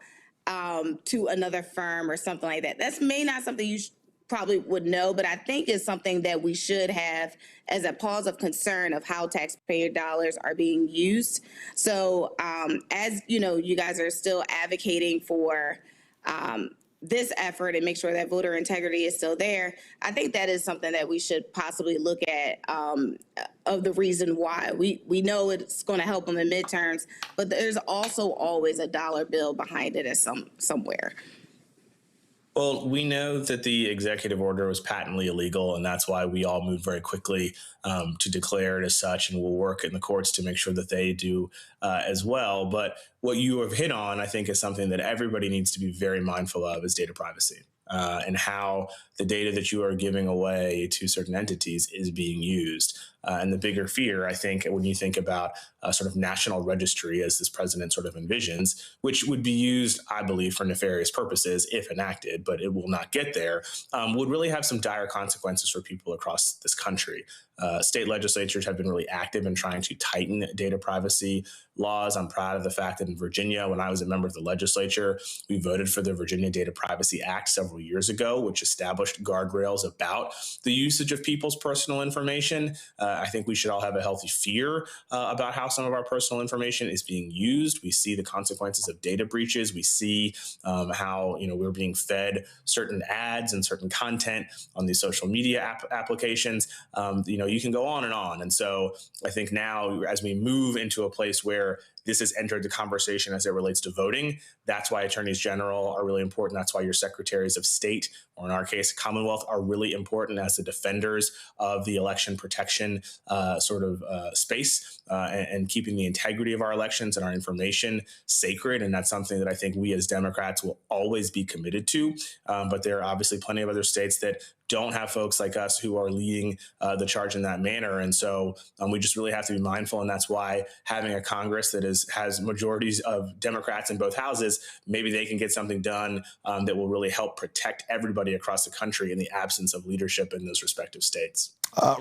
to another firm or something like that? That's may not something you probably would know, but I think it's something that we should have as a cause of concern of how taxpayer dollars are being used. So as you know, you guys are still advocating for this effort and make sure that voter integrity is still there. I think that is something that we should possibly look at of the reason why. We know it's going to help in the midterms, but there's also always a dollar bill behind it somewhere. Well, we know that the executive order was patently illegal, and that's why we all moved very quickly to declare it as such, and we'll work in the courts to make sure that they do as well. But what you have hit on, I think, is something that everybody needs to be very mindful of, is data privacy. And how the data that you are giving away to certain entities is being used. And the bigger fear, I think, when you think about a sort of national registry, as this president sort of envisions, which would be used, I believe, for nefarious purposes if enacted, but it will not get there, would really have some dire consequences for people across this country. State legislatures have been really active in trying to tighten data privacy laws. I'm proud of the fact that in Virginia, when I was a member of the legislature, we voted for the Virginia Data Privacy Act several years ago, which established guardrails about the usage of people's personal information. I think we should all have a healthy fear about how some of our personal information is being used. We see the consequences of data breaches. We see how we're being fed certain ads and certain content on these social media applications. You can go on. And so I think now, as we move into a place where this has entered the conversation as it relates to voting, that's why attorneys general are really important. That's why your secretaries of state, or in our case, Commonwealth, are really important as the defenders of the election protection space and keeping the integrity of our elections and our information sacred. And that's something that I think we as Democrats will always be committed to. But there are obviously plenty of other states that don't have folks like us who are leading the charge in that manner. And so we just really have to be mindful. And that's why having a Congress that has majorities of Democrats in both houses, maybe they can get something done that will really help protect everybody across the country in the absence of leadership in those respective states.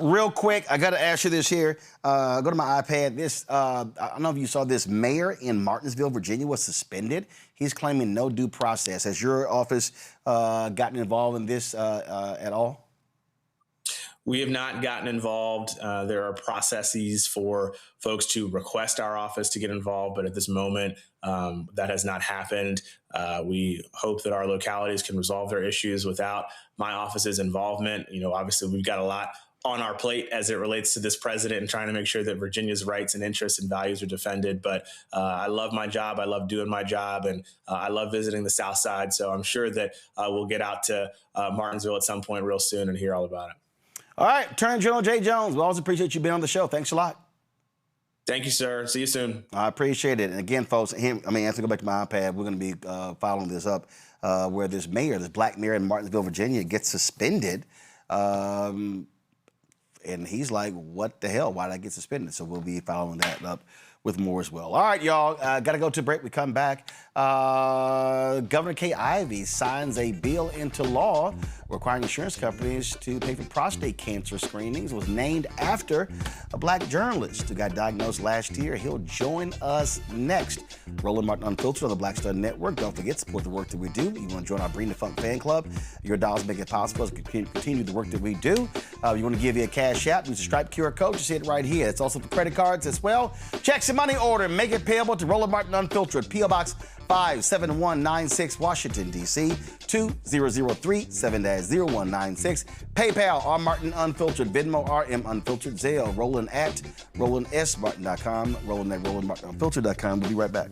Real quick, I got to ask you this here. Go to my iPad. I don't know if you saw this. Mayor in Martinsville, Virginia, was suspended. He's claiming no due process. Has your office gotten involved in this at all? We have not gotten involved. There are processes for folks to request our office to get involved, but at this moment, that has not happened. We hope that our localities can resolve their issues without my office's involvement. Obviously, we've got a lot on our plate as it relates to this president and trying to make sure that Virginia's rights and interests and values are defended. But I love my job. I love doing my job. And I love visiting the South Side. So I'm sure that we'll get out to Martinsville at some point real soon and hear all about it. All right. Attorney General Jay Jones, we always appreciate you being on the show. Thanks a lot. Thank you, sir. See you soon. I appreciate it. And again, folks, as I go back to my iPad, we're going to be following this up where this black mayor in Martinsville, Virginia, gets suspended. And he's like, what the hell? Why did I get suspended? So we'll be following that up with more as well. All right, y'all, got to go to break. We come back. Governor Kay Ivey signs a bill into law requiring insurance companies to pay for prostate cancer screenings. It was named after a black journalist who got diagnosed last year. He'll join us next. Roland Martin Unfiltered on the Black Star Network. Don't forget, support the work that we do. You want to join our Bring the Funk fan club? Your dollars make it possible to continue the work that we do. You want to give you a cash app? Use the Stripe QR code. Just see it right here. It's also for credit cards as well. Checks and money order. Make it payable to Roland Martin Unfiltered. P.O. Box 57196, Washington, D.C. 2003 7-0196. PayPal, R. Martin Unfiltered. Venmo, RM Unfiltered. Zelle, Roland at RolandSMartin.com. Roland at RolandMartinUnfiltered.com. We'll be right back.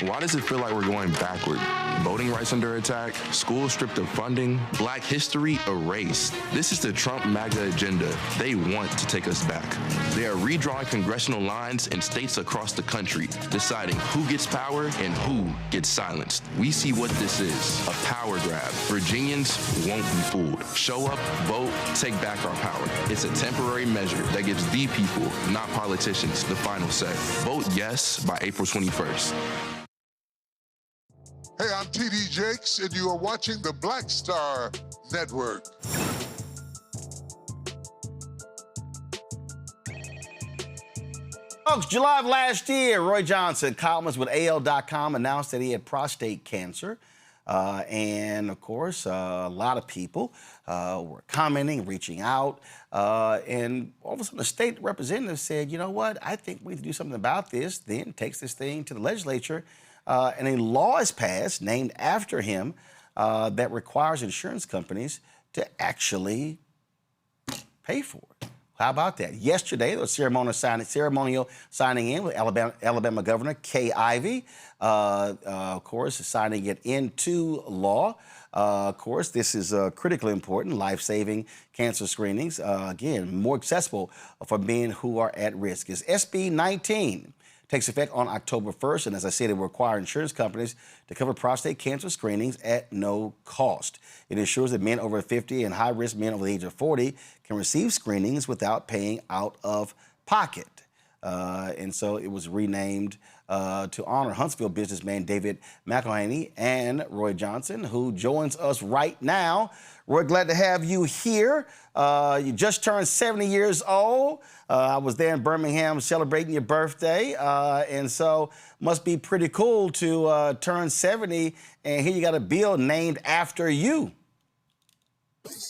Why does it feel like we're going backward? Voting rights under attack, schools stripped of funding, black history erased. This is the Trump MAGA agenda. They want to take us back. They are redrawing congressional lines in states across the country, deciding who gets power and who gets silenced. We see what this is, a power grab. Virginians won't be fooled. Show up, vote, take back our power. It's a temporary measure that gives the people, not politicians, the final say. Vote yes by April 21st. Hey, I'm TD Jakes, and you are watching the Black Star Network. Folks, July of last year, Roy Johnson, columnist with AL.com, announced that he had prostate cancer. And, of course, a lot of people were commenting, reaching out. And all of a sudden, the state representative said, you know what, I think we need to do something about this. Then takes this thing to the legislature. And a law is passed named after him that requires insurance companies to actually pay for it. How about that? Yesterday, there was ceremonial signing in with Alabama Governor Kay Ivey, of course, signing it into law. Of course, this is critically important, life-saving cancer screenings, again, more accessible for men who are at risk. It's SB 19. Takes effect on October 1st, and as I said, it will require insurance companies to cover prostate cancer screenings at no cost. It ensures that men over 50 and high-risk men over the age of 40 can receive screenings without paying out of pocket. And so it was renamed to honor Huntsville businessman David McElhaney and Roy Johnson, who joins us right now. Roy, glad to have you here. You just turned 70 years old. I was there in Birmingham celebrating your birthday. And so must be pretty cool to turn 70, and here you got a bill named after you.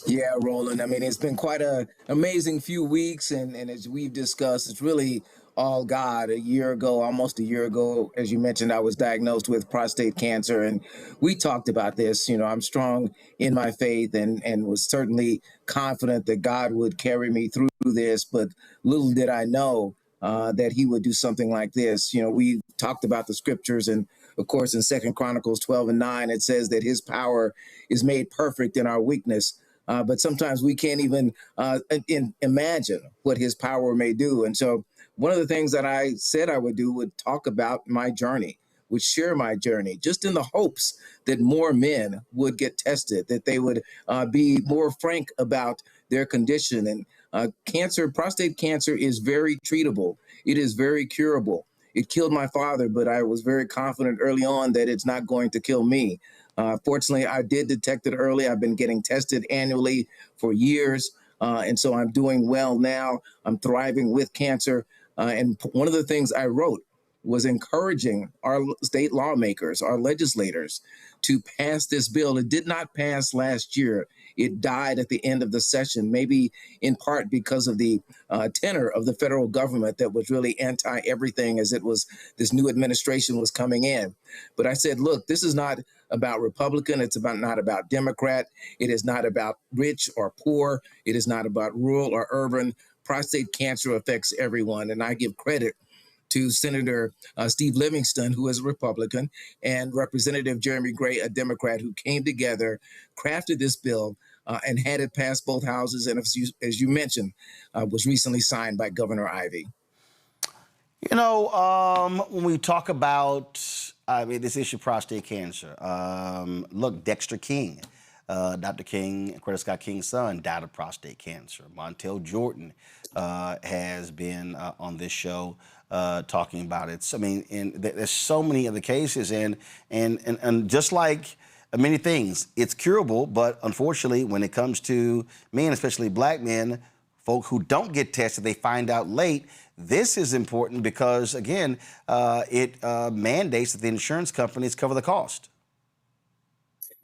Yeah, Roland. I mean, it's been quite an amazing few weeks. And as we've discussed, it's really all God. Almost a year ago, as you mentioned, I was diagnosed with prostate cancer. And we talked about this. You know, I'm strong in my faith and was certainly confident that God would carry me through this. But little did I know that he would do something like this. You know, we talked about the scriptures, and of course, in 2 Chronicles 12:9, it says that his power is made perfect in our weakness. But sometimes we can't even imagine what his power may do. And so one of the things that I said I would do would talk about my journey, would share my journey, just in the hopes that more men would get tested, that they would be more frank about their condition. And prostate cancer is very treatable. It is very curable. It killed my father, but I was very confident early on that it's not going to kill me. Fortunately, I did detect it early. I've been getting tested annually for years. And so I'm doing well now. I'm thriving with cancer. And one of the things I wrote was encouraging our state lawmakers, our legislators, to pass this bill. It did not pass last year. It died at the end of the session, maybe in part because of the tenor of the federal government that was really anti-everything as this new administration was coming in. But I said, look, this is not about Republican. It's not about Democrat. It is not about rich or poor. It is not about rural or urban. Prostate cancer affects everyone. And I give credit to Senator Steve Livingston, who is a Republican, and Representative Jeremy Gray, a Democrat, who came together, crafted this bill, and had it pass both houses. And as you mentioned, was recently signed by Governor Ivey. You know, when we talk about this issue of prostate cancer, look, Dexter King, Dr. King, Coretta Scott King's son, died of prostate cancer. Montel Jordan has been on this show talking about it. So, I mean, and there's so many of the cases, and just like many things, it's curable, but unfortunately, when it comes to men, especially black men, folk who don't get tested, they find out late. This is important because, again, it mandates that the insurance companies cover the cost.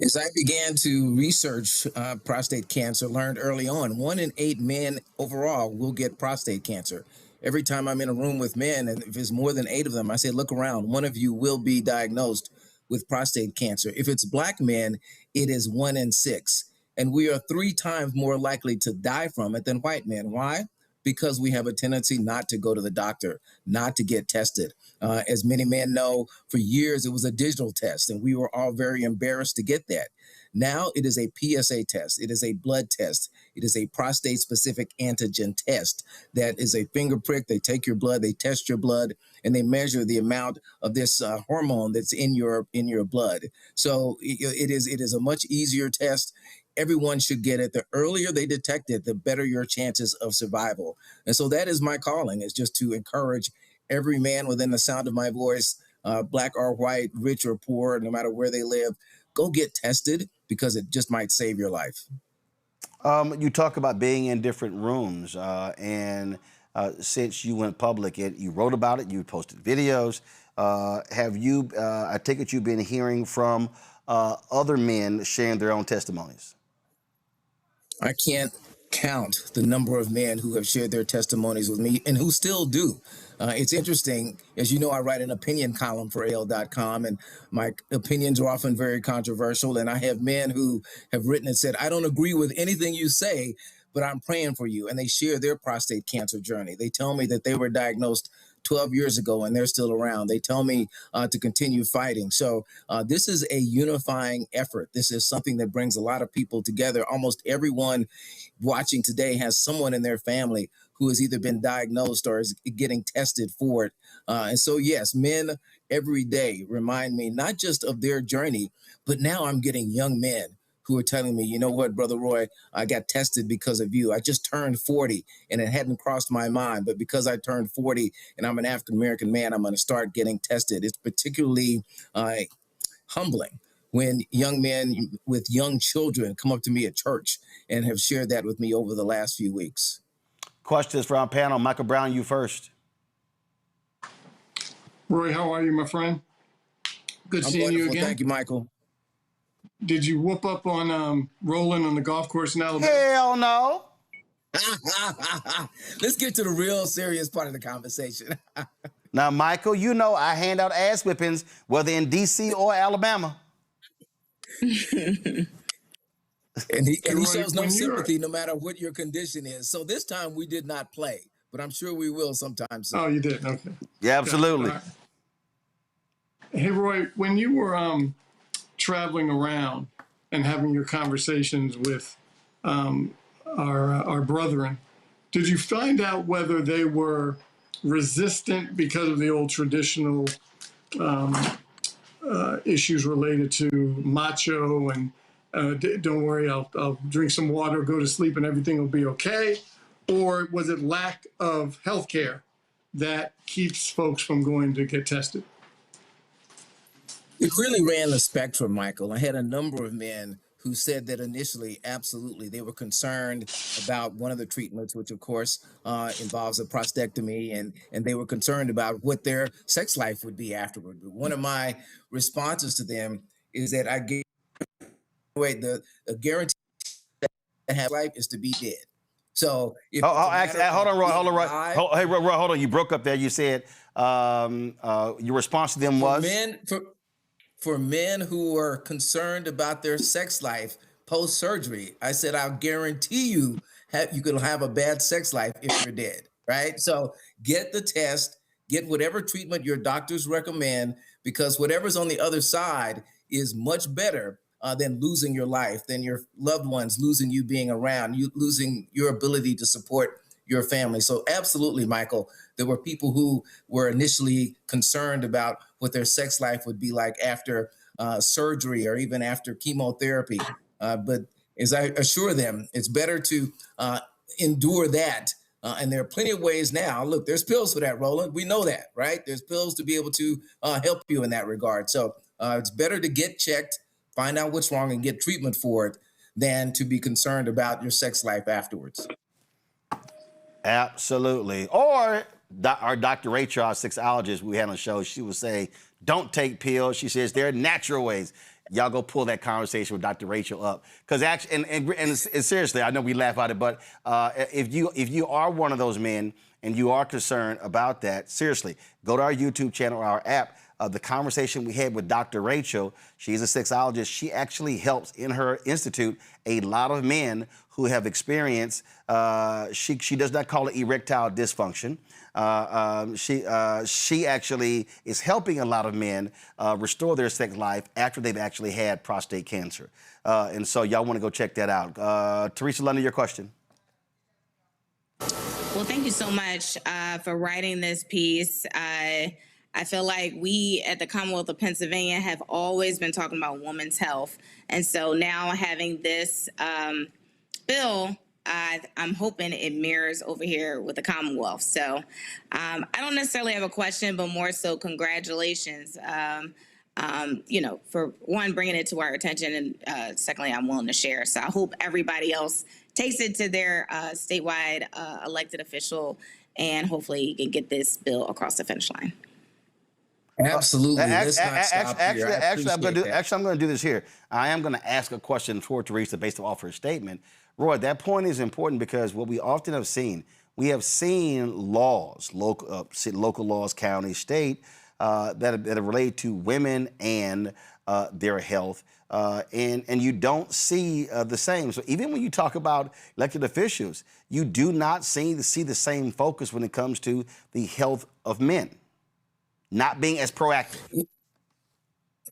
As I began to research prostate cancer, learned early on, 1 in 8 men overall will get prostate cancer. Every time I'm in a room with men, and if it's more than 8 of them, I say, look around, one of you will be diagnosed with prostate cancer. If it's black men, it is 1 in 6. And we are 3 times more likely to die from it than white men. Why? Because we have a tendency not to go to the doctor, not to get tested. As many men know, for years it was a digital test, and we were all very embarrassed to get that. Now it is a PSA test. It is a blood test. It is a prostate-specific antigen test that is a finger prick. They take your blood, they test your blood, and they measure the amount of this hormone that's in your blood. So it is a much easier test. Everyone should get it. The earlier they detect it, the better your chances of survival. And so that is my calling, is just to encourage every man within the sound of my voice, black or white, rich or poor, no matter where they live, go get tested because it just might save your life. You talk about being in different rooms, and since you went public, you wrote about it, you posted videos. Have you, I take it you've been hearing from other men sharing their own testimonies? I can't count the number of men who have shared their testimonies with me and who still do. It's interesting. As you know, I write an opinion column for AL.com, and my opinions are often very controversial. And I have men who have written and said, I don't agree with anything you say, but I'm praying for you. And they share their prostate cancer journey. They tell me that they were diagnosed 12 years ago and they're still around. They tell me to continue fighting. So this is a unifying effort. This is something that brings a lot of people together. Almost everyone watching today has someone in their family who has either been diagnosed or is getting tested for it. And so, yes, men every day remind me not just of their journey, but now I'm getting young men who are telling me, you know what, Brother Roy, I got tested because of you. I just turned 40 and it hadn't crossed my mind, but because I turned 40 and I'm an African-American man, I'm going to start getting tested. It's particularly humbling when young men with young children come up to me at church and have shared that with me over the last few weeks. Questions for our panel. Michael Brown, you first. Roy, how are you, my friend? Good seeing you again. Thank you, Michael. Did you whoop up on Roland on the golf course in Alabama? Hell no. Let's get to the real serious part of the conversation. Now, Michael, you know I hand out ass whippings, whether in D.C. or Alabama. And he shows no sympathy no matter what your condition is. So this time we did not play, but I'm sure we will sometime soon. Oh, you did? Okay. Yeah, absolutely. Right. Hey, Roy, when you were traveling around and having your conversations with our brethren, did you find out whether they were resistant because of the old traditional issues related to macho and don't worry, I'll drink some water, go to sleep, and everything will be okay? Or was it lack of health care that keeps folks from going to get tested? It really ran the spectrum, Michael. I had a number of men who said that initially, absolutely, they were concerned about one of the treatments, which of course involves a prostatectomy, and they were concerned about what their sex life would be afterward. But one of my responses to them is that I gave away the guarantee to have life is to be dead. So if hold on, Roy. Hey, Roy, hold on. You broke up there. You said your response to them was? For men who are concerned about their sex life post-surgery, I said, I'll guarantee you can have a bad sex life if you're dead, right? So get the test, get whatever treatment your doctors recommend, because whatever's on the other side is much better than losing your life, than your loved ones losing you being around, you losing your ability to support your family. So absolutely, Michael, there were people who were initially concerned about what their sex life would be like after surgery or even after chemotherapy. But as I assure them, it's better to endure that. And there are plenty of ways now. Look, there's pills for that, Roland. We know that, right? There's pills to be able to help you in that regard. So it's better to get checked, find out what's wrong, and get treatment for it than to be concerned about your sex life afterwards. Absolutely. Or our Dr. Rachel, our sexologist we had on the show, she would say, don't take pills. She says there are natural ways. Y'all go pull that conversation with Dr. Rachel up. Because actually, and seriously, I know we laugh at it, but if you are one of those men and you are concerned about that, seriously, go to our YouTube channel, our app. The conversation we had with Dr. Rachel, she's a sexologist. She actually helps in her institute a lot of men who have experienced, she does not call it erectile dysfunction. She actually is helping a lot of men restore their sex life after they've actually had prostate cancer. And so y'all want to go check that out. Teresa London, your question. Well, thank you so much for writing this piece. I feel like we at the Commonwealth of Pennsylvania have always been talking about women's health. And so now having this bill, I'm hoping it mirrors over here with the Commonwealth. So I don't necessarily have a question, but more so congratulations, for one, bringing it to our attention. And secondly, I'm willing to share. So I hope everybody else takes it to their statewide elected official, and hopefully you can get this bill across the finish line. Absolutely. Let's not stop here. Actually, I'm going to do this here. I am going to ask a question for Teresa based off her statement. Roy, that point is important because what we often have seen, we have seen laws, local laws, county, state, that are related to women and their health, and you don't see the same. So even when you talk about elected officials, you do not see the same focus when it comes to the health of men. Not being as proactive.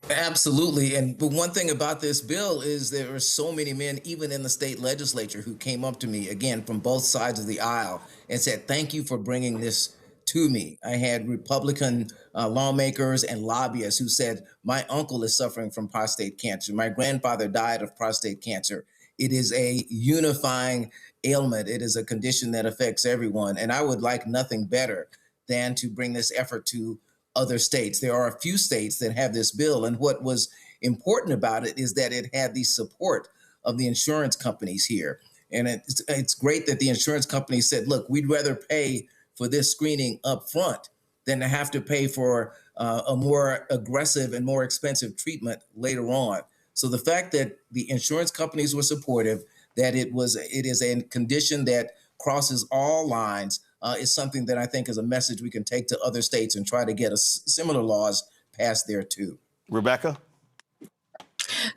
Absolutely. And but one thing about this bill is there are so many men, even in the state legislature, who came up to me, again, from both sides of the aisle and said, thank you for bringing this to me. I had Republican lawmakers and lobbyists who said, my uncle is suffering from prostate cancer. My grandfather died of prostate cancer. It is a unifying ailment. It is a condition that affects everyone. And I would like nothing better than to bring this effort to other states. There are a few states that have this bill, and what was important about it is that it had the support of the insurance companies here. And it's great that the insurance companies said, look, we'd rather pay for this screening up front than to have to pay for a more aggressive and more expensive treatment later on. So the fact that the insurance companies were supportive, that it is a condition that crosses all lines, is something that I think is a message we can take to other states and try to get similar laws passed there too. Rebecca?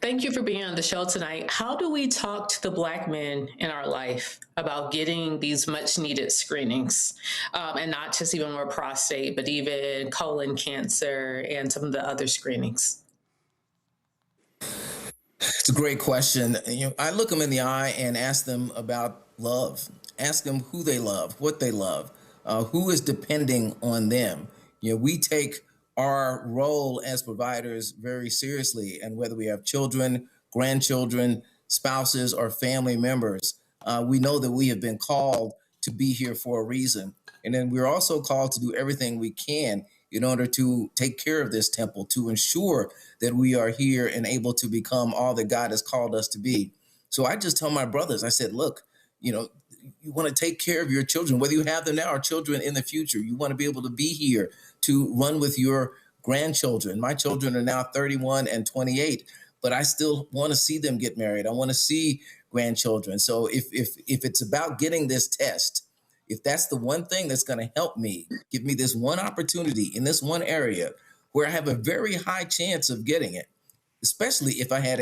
Thank you for being on the show tonight. How do we talk to the Black men in our life about getting these much needed screenings, and not just even more prostate, but even colon cancer and some of the other screenings? It's a great question. I look them in the eye and ask them about love. Ask them who they love, what they love, who is depending on them. We take our role as providers very seriously, and whether we have children, grandchildren, spouses, or family members, we know that we have been called to be here for a reason. And then we're also called to do everything we can in order to take care of this temple, to ensure that we are here and able to become all that God has called us to be. So I just tell my brothers, I said, look, you want to take care of your children, whether you have them now or children in the future. You want to be able to be here to run with your grandchildren. My children are now 31 and 28, but I still want to see them get married. I want to see grandchildren. So if it's about getting this test, if that's the one thing that's going to help me, give me this one opportunity in this one area where I have a very high chance of getting it, especially if I had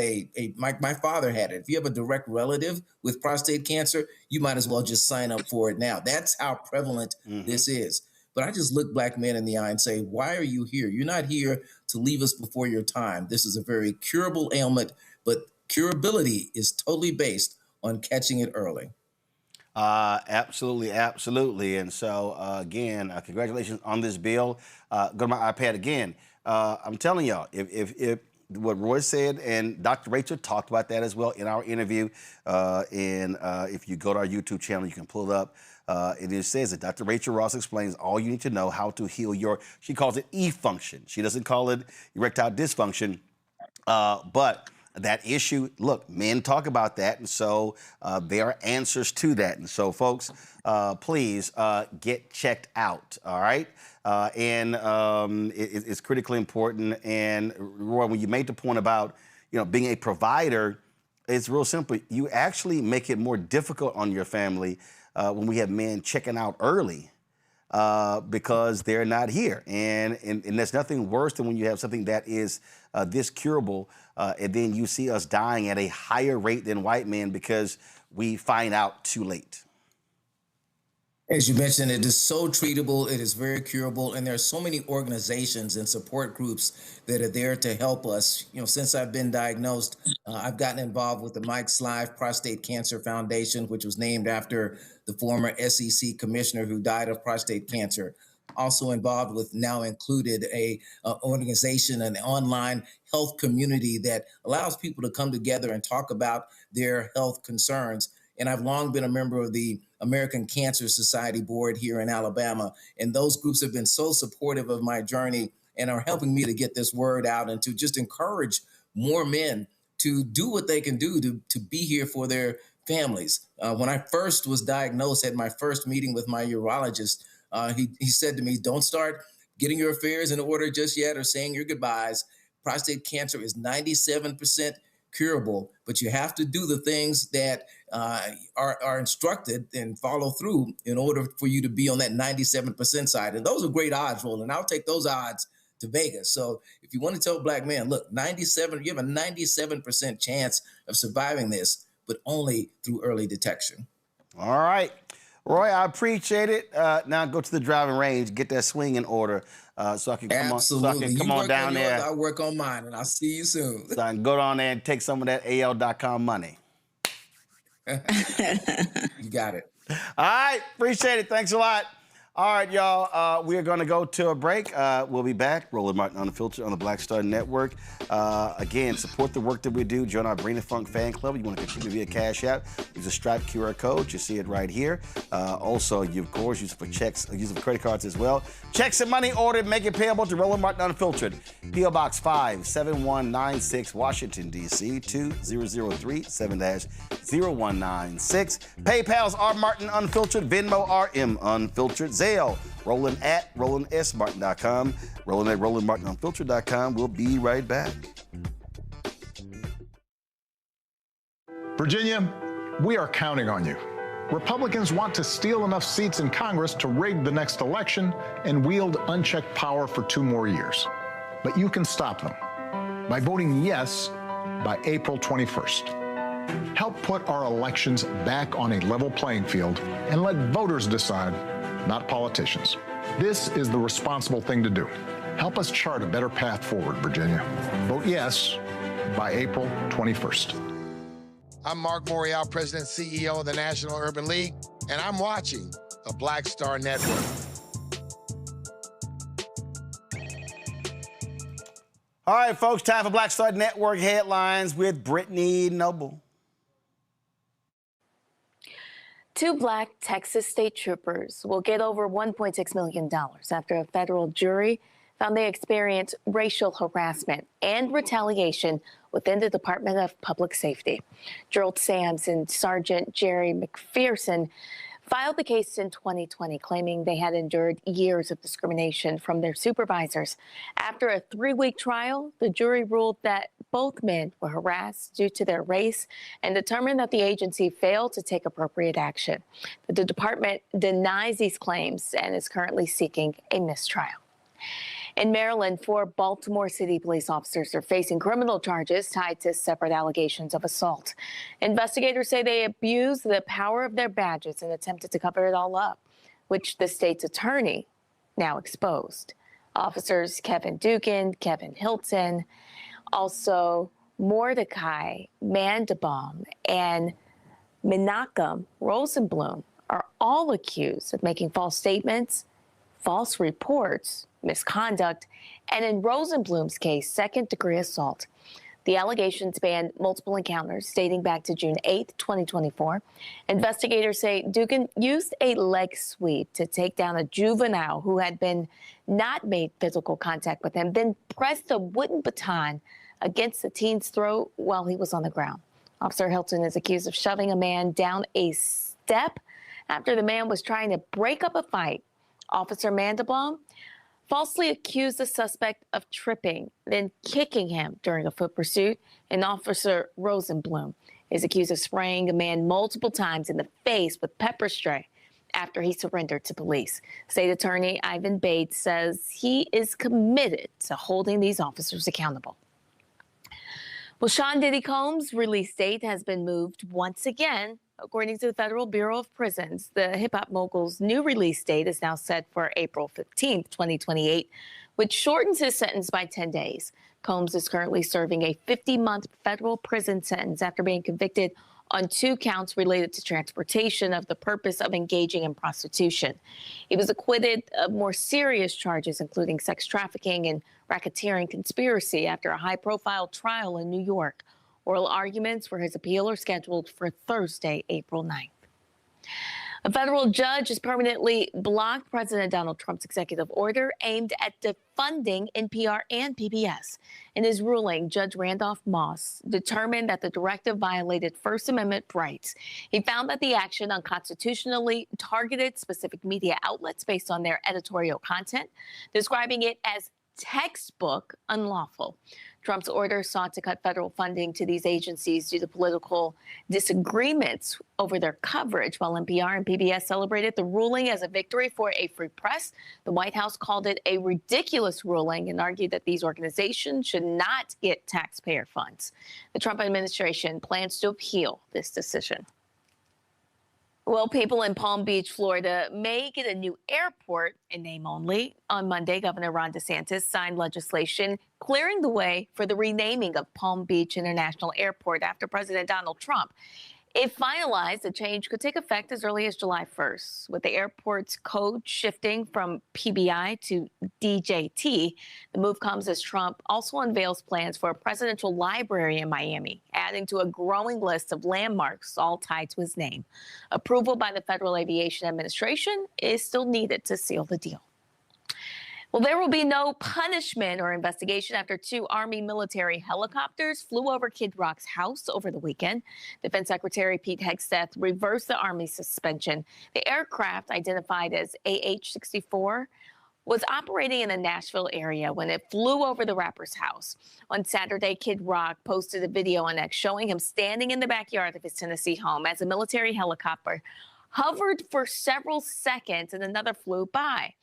my father had it. If you have a direct relative with prostate cancer, you might as well just sign up for it now. That's how prevalent this is. But I just look Black men in the eye and say, why are you here? You're not here to leave us before your time. This is a very curable ailment, but curability is totally based on catching it early. Absolutely, absolutely. And so, again, congratulations on this bill. Go to my iPad again. I'm telling y'all, if what Roy said, and Dr. Rachel talked about that as well in our interview. And if you go to our YouTube channel, you can pull it up. It says that Dr. Rachel Ross explains all you need to know how to heal your, she calls it E-function. She doesn't call it erectile dysfunction. But that issue, look, men talk about that, and so there are answers to that. And so, folks, please get checked out, all right? It's critically important. And, Roy, when you made the point about, being a provider, it's real simple. You actually make it more difficult on your family when we have men checking out early because they're not here. And there's nothing worse than when you have something that is this curable, and then you see us dying at a higher rate than white men because we find out too late. As you mentioned, it is so treatable, it is very curable, and there are so many organizations and support groups that are there to help us. Since I've been diagnosed, I've gotten involved with the Mike Slive Prostate Cancer Foundation, which was named after the former SEC commissioner who died of prostate cancer. Also involved with, now included, a organization, an online health community that allows people to come together and talk about their health concerns. And I've long been a member of the American Cancer Society board here in Alabama. And those groups have been so supportive of my journey and are helping me to get this word out and to just encourage more men to do what they can do to be here for their families. When I first was diagnosed, had my first meeting with my urologist, he said to me, don't start getting your affairs in order just yet or saying your goodbyes. Prostate cancer is 97% curable, but you have to do the things that are instructed and follow through in order for you to be on that 97% side. And those are great odds, Roland. I'll take those odds to Vegas. So if you want to tell black men, look, you have a 97% chance of surviving this, but only through early detection. All right. Roy, I appreciate it. Now go to the driving range, get that swing in order so I can come on down there. I'll work on mine, and I'll see you soon. So I can go down there and take some of that AL.com money. You got it. All right. Appreciate it. Thanks a lot. All right, y'all. We are going to go to a break. We'll be back. Roland Martin Unfiltered on the Black Star Network. Again, support the work that we do. Join our Bring the Funk fan club. You want to contribute via Cash App. Use a Stripe QR code. You see it right here. Also, you, of course, use it for checks, use it for credit cards as well. Checks and money ordered. Make it payable to Roland Martin Unfiltered. P.O. Box 57196, Washington, D.C. 20037-0196. PayPal's R Martin Unfiltered. Venmo RM Unfiltered. Zelle, Roland at RolandSMartin.com. Roland at RolandMartinUnfiltered.com. We'll be right back. Virginia, we are counting on you. Republicans want to steal enough seats in Congress to rig the next election and wield unchecked power for 2 more years. But you can stop them by voting yes by April 21st. Help put our elections back on a level playing field and let voters decide, not politicians. This is the responsible thing to do. Help us chart a better path forward, Virginia. Vote yes by April 21st. I'm Mark Morial, President and CEO of the National Urban League, and I'm watching the Black Star Network. All right, folks, time for Black Star Network headlines with Brittany Noble. 2 black Texas state troopers will get over $1.6 million after a federal jury found they experienced racial harassment and retaliation within the Department of Public Safety. Gerald Sams and Sergeant Jerry McPherson filed the case in 2020, claiming they had endured years of discrimination from their supervisors. After a 3-week trial, the jury ruled that both men were harassed due to their race and determined that the agency failed to take appropriate action. The department denies these claims and is currently seeking a mistrial. In Maryland, 4 Baltimore City police officers are facing criminal charges tied to separate allegations of assault. Investigators say they abused the power of their badges and attempted to cover it all up, which the state's attorney now exposed. Officers Kevin Dugan, Kevin Hilton, also Mordecai Mandelbaum and Menachem Rosenblum are all accused of making false statements, false reports, misconduct, and in Rosenblum's case, second-degree assault. The allegations span multiple encounters dating back to June 8, 2024. Investigators say Dugan used a leg sweep to take down a juvenile who had been not made physical contact with him, then pressed a wooden baton against the teen's throat while he was on the ground. Officer Hilton is accused of shoving a man down a step after the man was trying to break up a fight. Officer Mandelbaum falsely accused the suspect of tripping, then kicking him during a foot pursuit. And Officer Rosenblum is accused of spraying a man multiple times in the face with pepper spray after he surrendered to police. State Attorney Ivan Bates says he is committed to holding these officers accountable. Well, Sean Diddy Combs' release date has been moved once again. According to the Federal Bureau of Prisons, the hip-hop mogul's new release date is now set for April 15, 2028, which shortens his sentence by 10 days. Combs is currently serving a 50-month federal prison sentence after being convicted on 2 counts related to transportation of the purpose of engaging in prostitution. He was acquitted of more serious charges, including sex trafficking and racketeering conspiracy, after a high-profile trial in New York. Oral arguments for his appeal are scheduled for Thursday, April 9th. A federal judge has permanently blocked President Donald Trump's executive order aimed at defunding NPR and PBS. In his ruling, Judge Randolph Moss determined that the directive violated First Amendment rights. He found that the action unconstitutionally targeted specific media outlets based on their editorial content, describing it as textbook unlawful. Trump's order sought to cut federal funding to these agencies due to political disagreements over their coverage. While NPR and PBS celebrated the ruling as a victory for a free press, the White House called it a ridiculous ruling and argued that these organizations should not get taxpayer funds. The Trump administration plans to appeal this decision. Well, people in Palm Beach, Florida may get a new airport in name only. On Monday, Governor Ron DeSantis signed legislation clearing the way for the renaming of Palm Beach International Airport after President Donald Trump. If finalized, the change could take effect as early as July 1st. With the airport's code shifting from PBI to DJT, the move comes as Trump also unveils plans for a presidential library in Miami, adding to a growing list of landmarks all tied to his name. Approval by the Federal Aviation Administration is still needed to seal the deal. Well, there will be no punishment or investigation after 2 Army military helicopters flew over Kid Rock's house over the weekend. Defense Secretary Pete Hegseth reversed the Army suspension. The aircraft, identified as AH-64, was operating in the Nashville area when it flew over the rapper's house. On Saturday, Kid Rock posted a video on X showing him standing in the backyard of his Tennessee home as a military helicopter hovered for several seconds and another flew by.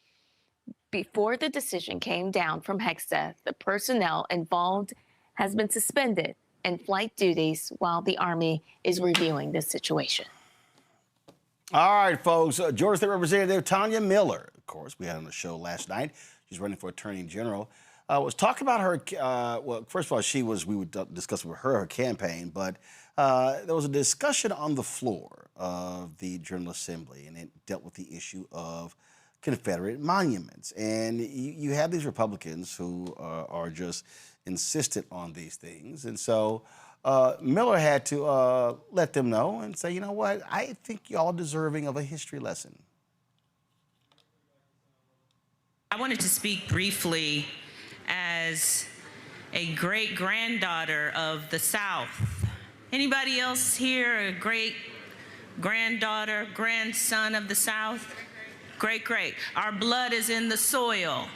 Before the decision came down from Hegseth, the personnel involved has been suspended in flight duties while the Army is reviewing this situation. All right, folks. Georgia State Representative Tanya Miller, of course, we had on the show last night. She's running for Attorney General. Was talking about her, well, first of all, we would discuss with her campaign, but there was a discussion on the floor of the General Assembly, and it dealt with the issue of Confederate monuments. And you have these Republicans who are just insistent on these things. And so Miller had to let them know and say, you know what, I think y'all deserving of a history lesson. I wanted to speak briefly as a great-granddaughter of the South. Anybody else here a great-granddaughter, grandson of the South? Great. Our blood is in the soil.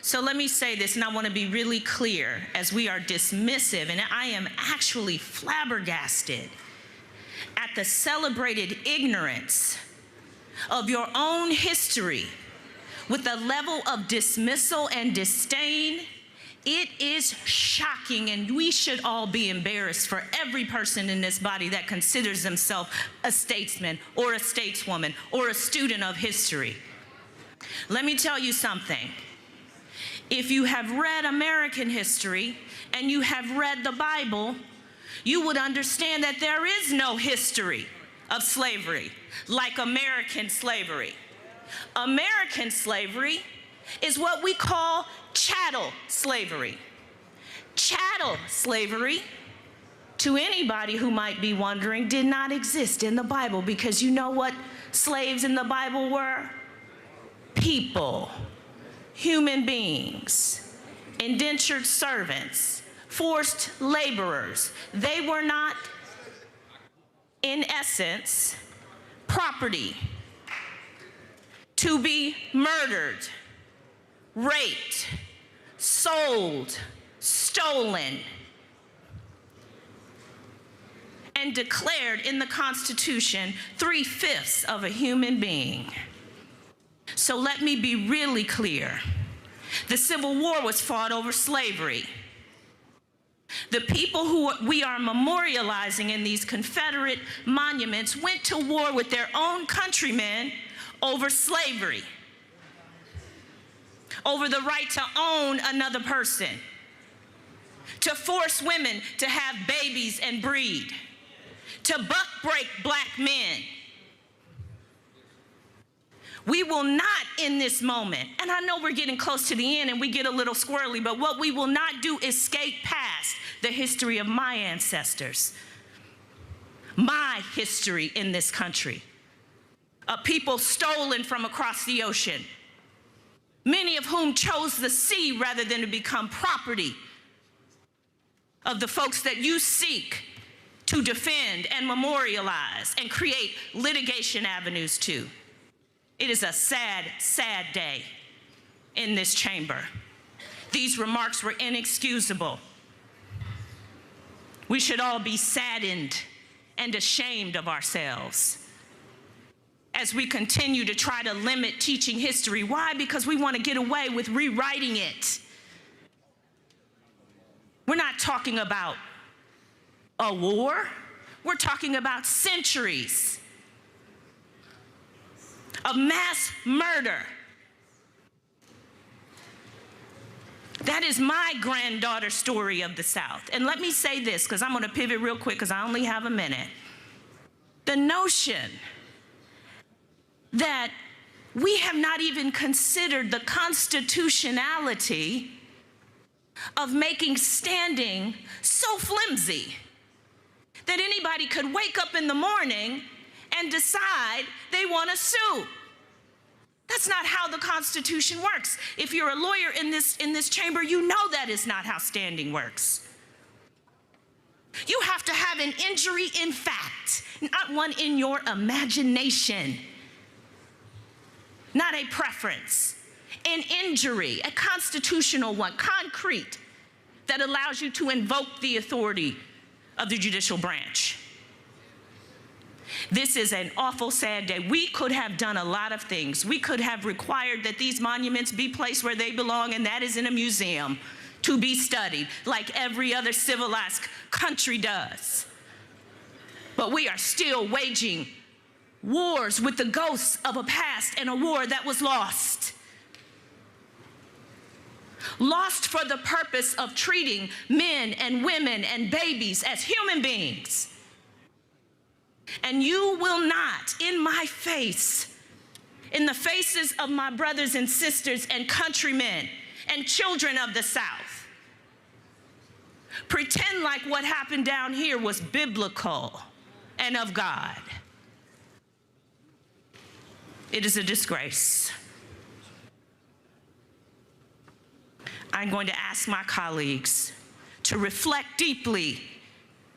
So let me say this, and I want to be really clear, as we are dismissive, and I am actually flabbergasted at the celebrated ignorance of your own history with the level of dismissal and disdain. It is shocking, and we should all be embarrassed for every person in this body that considers themselves a statesman or a stateswoman or a student of history. Let me tell you something. If you have read American history and you have read the Bible, you would understand that there is no history of slavery like American slavery. American slavery is what we call chattel slavery. Chattel slavery, to anybody who might be wondering, did not exist in the Bible, because you know what slaves in the Bible were? People, human beings, indentured servants, forced laborers. They were not, in essence, property to be murdered, raped, sold, stolen, and declared in the Constitution 3/5 of a human being. So let me be really clear. The Civil War was fought over slavery. The people who we are memorializing in these Confederate monuments went to war with their own countrymen over slavery, over the right to own another person, to force women to have babies and breed, to buck break black men. We will not in this moment, and I know we're getting close to the end and we get a little squirrely, but what we will not do is skate past the history of my ancestors, my history in this country, a people stolen from across the ocean, many of whom chose the sea rather than to become property of the folks that you seek to defend and memorialize and create litigation avenues to. It is a sad, sad day in this chamber. These remarks were inexcusable. We should all be saddened and ashamed of ourselves as we continue to try to limit teaching history. Why? Because we want to get away with rewriting it. We're not talking about a war. We're talking about centuries of mass murder. That is my granddaughter's story of the South. And let me say this, because I'm going to pivot real quick because I only have a minute. The notion that we have not even considered the constitutionality of making standing so flimsy that anybody could wake up in the morning and decide they want to sue. That's not how the Constitution works. If you're a lawyer in this chamber, you know that is not how standing works. You have to have an injury in fact, not one in your imagination, not a preference. An injury, a constitutional one, concrete, that allows you to invoke the authority of the judicial branch. This is an awful sad day. We could have done a lot of things. We could have required that these monuments be placed where they belong, and that is in a museum to be studied like every other civilized country does. But we are still waging wars with the ghosts of a past and a war that was lost. Lost for the purpose of treating men and women and babies as human beings. And you will not, in my face, in the faces of my brothers and sisters and countrymen and children of the South, pretend like what happened down here was biblical and of God. It is a disgrace. I'm going to ask my colleagues to reflect deeply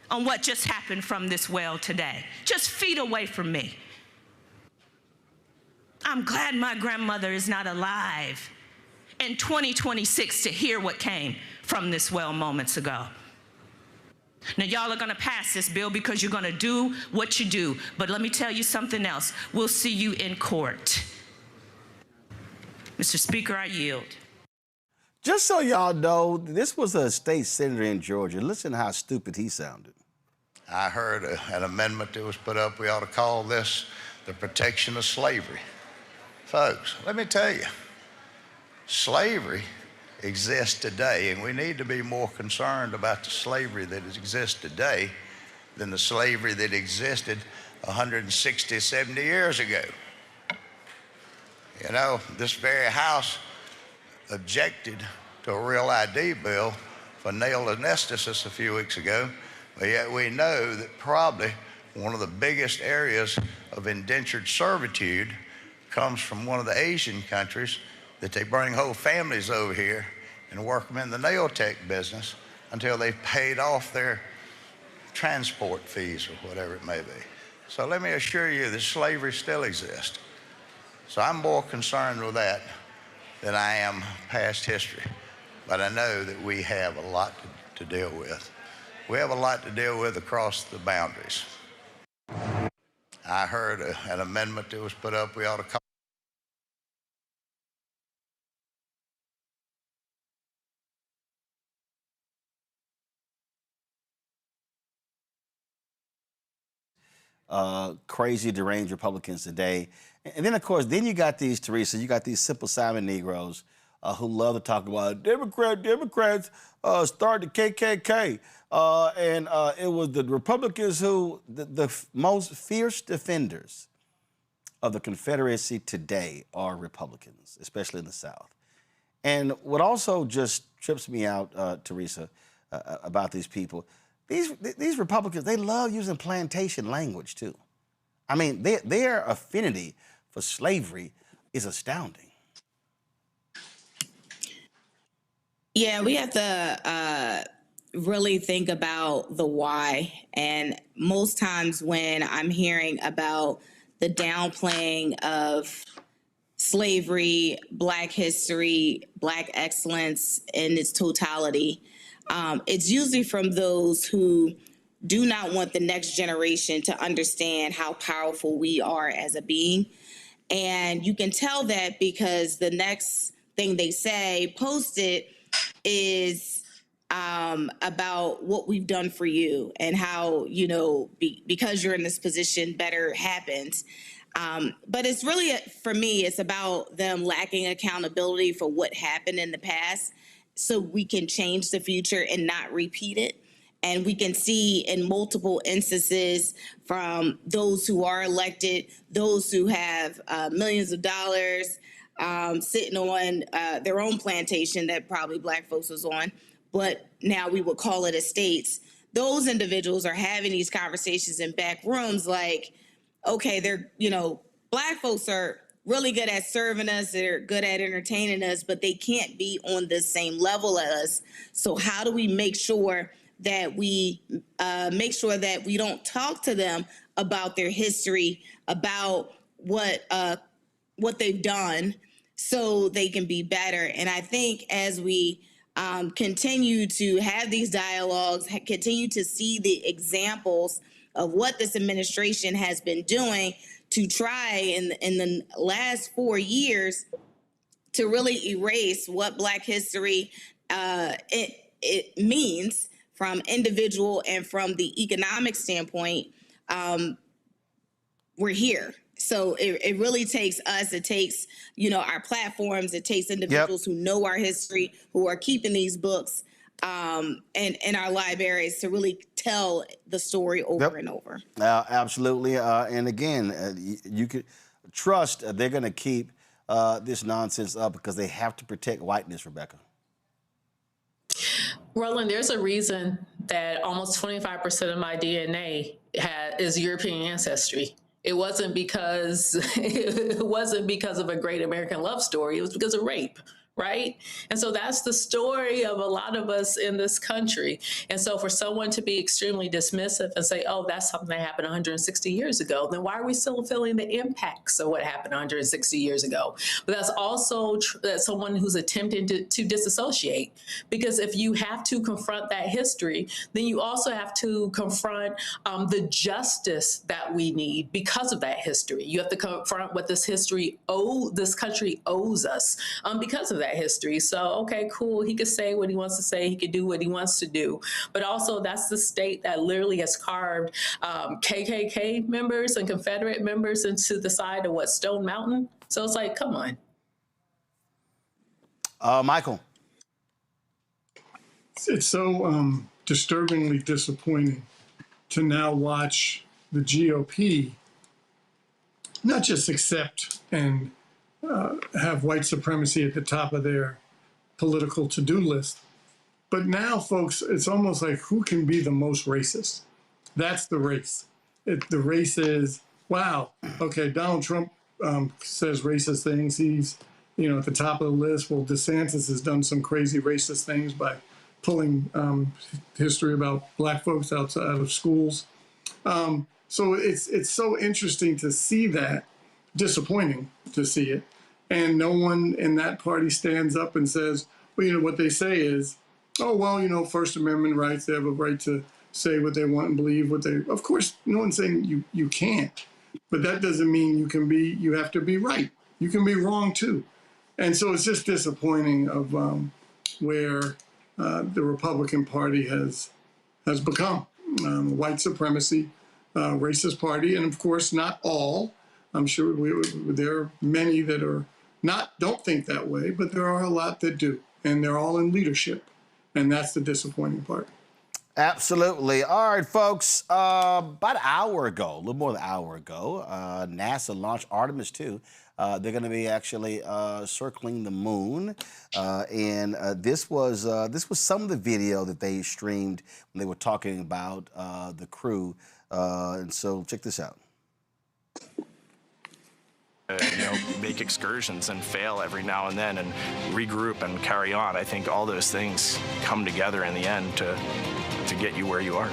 on what just happened from this well today, just feet away from me. I'm glad my grandmother is not alive in 2026 to hear what came from this well moments ago. Now, y'all are gonna pass this bill because you're gonna do what you do, but let me tell you something else. We'll see you in court. Mr. Speaker, I yield. Just so y'all know, this was a state senator in Georgia. Listen to how stupid he sounded. I heard an amendment that was put up. We ought to call this the protection of slavery. Folks, let me tell you, slavery exists today, and we need to be more concerned about the slavery that exists today than the slavery that existed 160, 70 years ago. You know, this very House objected to a real ID bill for nail anesthetists a few weeks ago, but yet we know that probably one of the biggest areas of indentured servitude comes from one of the Asian countries, that they bring whole families over here and work them in the nail tech business until they've paid off their transport fees or whatever it may be. So let me assure you that slavery still exists. So I'm more concerned with that than I am past history. But I know that we have a lot to deal with. We have a lot to deal with across the boundaries. I heard an amendment that was put up, we ought to call. Crazy, deranged Republicans today. And then, of course, then you got these, Teresa, you got these Simple Simon Negroes who love to talk about Democrats start the KKK. And it was the Republicans who, the most fierce defenders of the Confederacy today are Republicans, especially in the South. And what also just trips me out, Teresa, about these people, these Republicans, they love using plantation language, too. I mean, their affinity for slavery is astounding. Yeah, we have to really think about the why. And most times when I'm hearing about the downplaying of slavery, Black history, Black excellence in its totality, it's usually from those who do not want the next generation to understand how powerful we are as a being. And you can tell that because the next thing they say posted is about what we've done for you and how, you know, because you're in this position, better happens. But it's really, for me, it's about them lacking accountability for what happened in the past so we can change the future and not repeat it. And we can see in multiple instances from those who are elected, those who have millions of dollars sitting on their own plantation that probably Black folks was on, but now we would call it estates. Those individuals are having these conversations in back rooms like, okay, they're, you know, Black folks are really good at serving us, they're good at entertaining us, but they can't be on the same level as us. So how do we make sure that we don't talk to them about their history, about what they've done, so they can be better? And I think as we continue to have these dialogues, continue to see the examples of what this administration has been doing to try in the last 4 years to really erase what Black history it means from individual and from the economic standpoint, we're here. So it really takes us, it takes, you know, our platforms, it takes individuals who know our history, who are keeping these books in our libraries to really tell the story over and over. Absolutely. And again, you could trust they're going to keep this nonsense up because they have to protect whiteness, Rebecca. Roland, there's a reason that almost 25% of my DNA is European ancestry. It wasn't because of a great American love story. It was because of rape, right? And so that's the story of a lot of us in this country. And so for someone to be extremely dismissive and say, oh, that's something that happened 160 years ago, then why are we still feeling the impacts of what happened 160 years ago? But that's also someone who's attempting to disassociate. Because if you have to confront that history, then you also have to confront the justice that we need because of that history. You have to confront what this country owes us because of that history. So, okay, cool. He could say what he wants to say. He could do what he wants to do. But also that's the state that literally has carved KKK members and Confederate members into the side of what, Stone Mountain? So it's like, come on. Michael. It's so disturbingly disappointing to now watch the GOP not just accept and have white supremacy at the top of their political to-do list. But now, folks, it's almost like who can be the most racist? That's the race. The race is, wow, okay, Donald Trump says racist things. He's, at the top of the list. Well, DeSantis has done some crazy racist things by pulling history about black folks out of schools. So it's so interesting to see that, disappointing to see it. And no one in that party stands up and says, well, what they say is, oh, well, First Amendment rights, they have a right to say what they want and believe what they, of course, no one's saying you can't, but that doesn't mean you have to be right. You can be wrong too. And so it's just disappointing of where the Republican Party has become white supremacy, racist party. And of course, not all. I'm sure there are many that don't think that way, but there are a lot that do. And they're all in leadership. And that's the disappointing part. Absolutely. All right, folks. About an hour ago, a little more than an hour ago, NASA launched Artemis 2. They're going to be actually circling the moon, and this was some of the video that they streamed when they were talking about the crew. And so, check this out. Make excursions and fail every now and then and regroup and carry on. I think all those things come together in the end to get you where you are.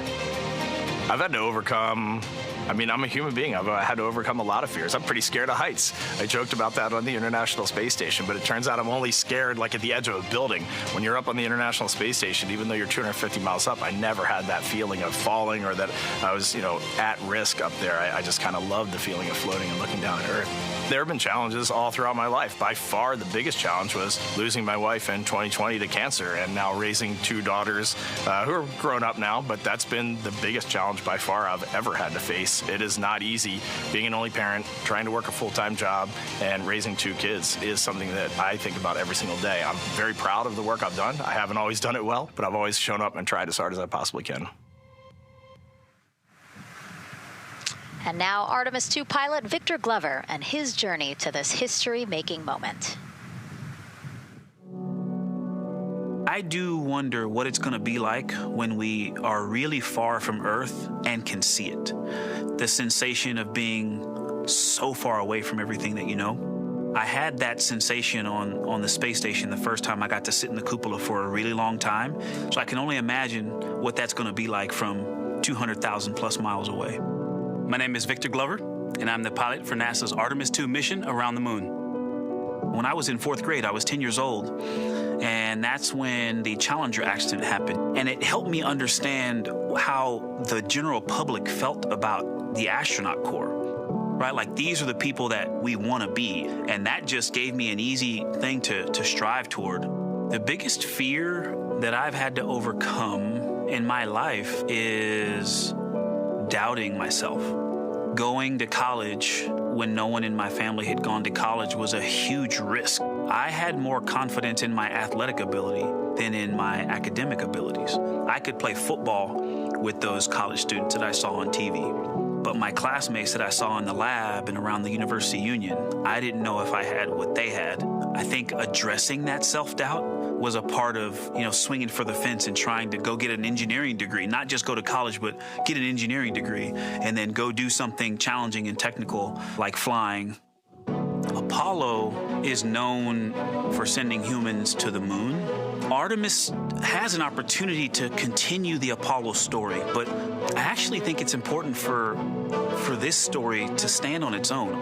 I've had to overcome, I'm a human being. I've had to overcome a lot of fears. I'm pretty scared of heights. I joked about that on the International Space Station, but it turns out I'm only scared like at the edge of a building. When you're up on the International Space Station, even though you're 250 miles up, I never had that feeling of falling or that I was, at risk up there. I just kind of loved the feeling of floating and looking down at Earth. There have been challenges all throughout my life. By far, the biggest challenge was losing my wife in 2020 to cancer and now raising two daughters who are grown up now, but that's been the biggest challenge by far I've ever had to face. It is not easy. Being an only parent, trying to work a full-time job, and raising two kids is something that I think about every single day. I'm very proud of the work I've done. I haven't always done it well, but I've always shown up and tried as hard as I possibly can. And now Artemis 2 pilot Victor Glover and his journey to this history-making moment. I do wonder what it's going to be like when we are really far from Earth and can see it. The sensation of being so far away from everything that you know. I had that sensation on the space station the first time I got to sit in the cupola for a really long time. So I can only imagine what that's going to be like from 200,000 plus miles away. My name is Victor Glover, and I'm the pilot for NASA's Artemis 2 mission around the moon. When I was in 4th grade, I was 10 years old, and that's when the Challenger accident happened. And it helped me understand how the general public felt about the astronaut corps, right? Like, these are the people that we want to be, and that just gave me an easy thing to strive toward. The biggest fear that I've had to overcome in my life is doubting myself. Going to college when no one in my family had gone to college was a huge risk. I had more confidence in my athletic ability than in my academic abilities. I could play football with those college students that I saw on TV, but my classmates that I saw in the lab and around the University Union, I didn't know if I had what they had. I think addressing that self-doubt was a part of, swinging for the fence and trying to go get an engineering degree, not just go to college, but get an engineering degree and then go do something challenging and technical like flying. Apollo is known for sending humans to the moon. Artemis has an opportunity to continue the Apollo story, but I actually think it's important for this story to stand on its own.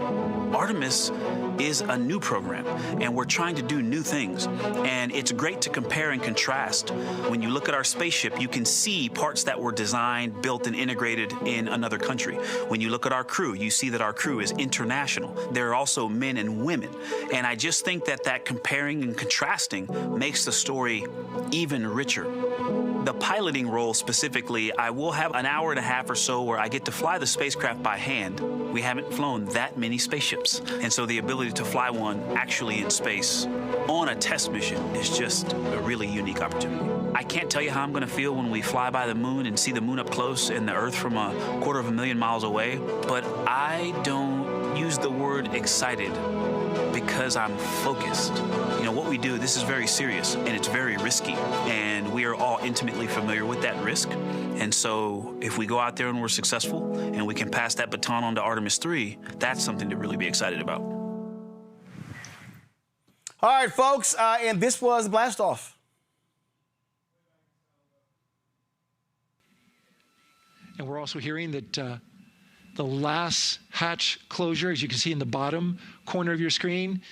Artemis is a new program, and we're trying to do new things. And it's great to compare and contrast. When you look at our spaceship, you can see parts that were designed, built, and integrated in another country. When you look at our crew, you see that our crew is international. There are also men and women. And I just think that comparing and contrasting makes the story even richer. The piloting role specifically, I will have an hour and a half or so where I get to fly the spacecraft by hand. We haven't flown that many spaceships. And so the ability to fly one actually in space on a test mission is just a really unique opportunity. I can't tell you how I'm going to feel when we fly by the moon and see the moon up close and the Earth from 250,000 miles away, but I don't use the word excited because I'm focused. You know, what we do, this is very serious and it's very risky, and we are all intimately familiar with that risk. And so if we go out there and we're successful and we can pass that baton on to Artemis 3, that's something to really be excited about. All right, folks, and this was Blast Off. And we're also hearing that the last hatch closure, as you can see in the bottom corner of your screen,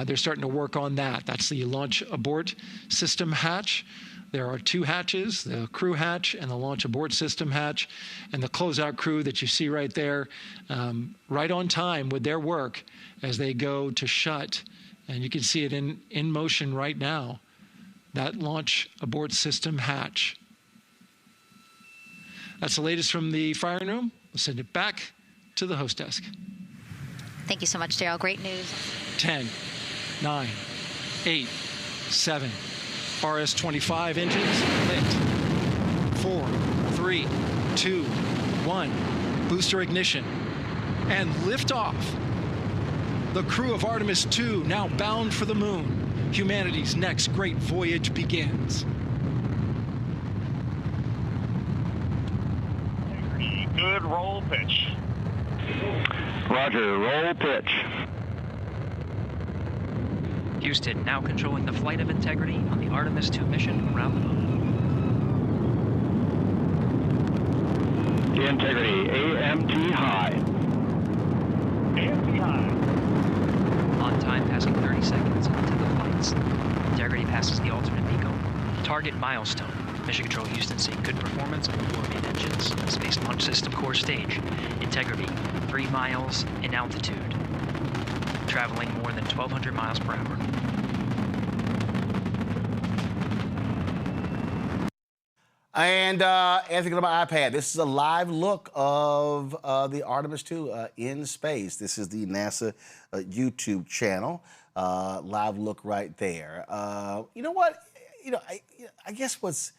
they're starting to work on that. That's the launch abort system hatch. There are two hatches, the crew hatch and the launch abort system hatch, and the closeout crew that you see right there, right on time with their work as they go to shut. And you can see it in motion right now, that launch abort system hatch. That's the latest from the firing room. We'll send it back to the host desk. Thank you so much, Daryl. Great news. 10, 9, 8, 7. RS-25 engines lit. 4, 3, 2, 1. Booster ignition. And liftoff. The crew of Artemis 2 now bound for the moon. Humanity's next great voyage begins. Good roll pitch. Roger, roll pitch. Houston now controlling the flight of Integrity on the Artemis 2 mission around the moon. Integrity, AMT high. AMT high. On time, passing 30 seconds into the flights. Integrity passes the alternate beacon. Target milestone. Mission Control Houston seeing good performance on the 4 main engines. Space Launch System core stage. Integrity, 3 miles in altitude. Traveling more than 1,200 miles per hour. And Anthony, on my iPad, this is a live look of the Artemis 2 in space. This is the NASA YouTube channel. Live look right there. You know what? You know, I guess what's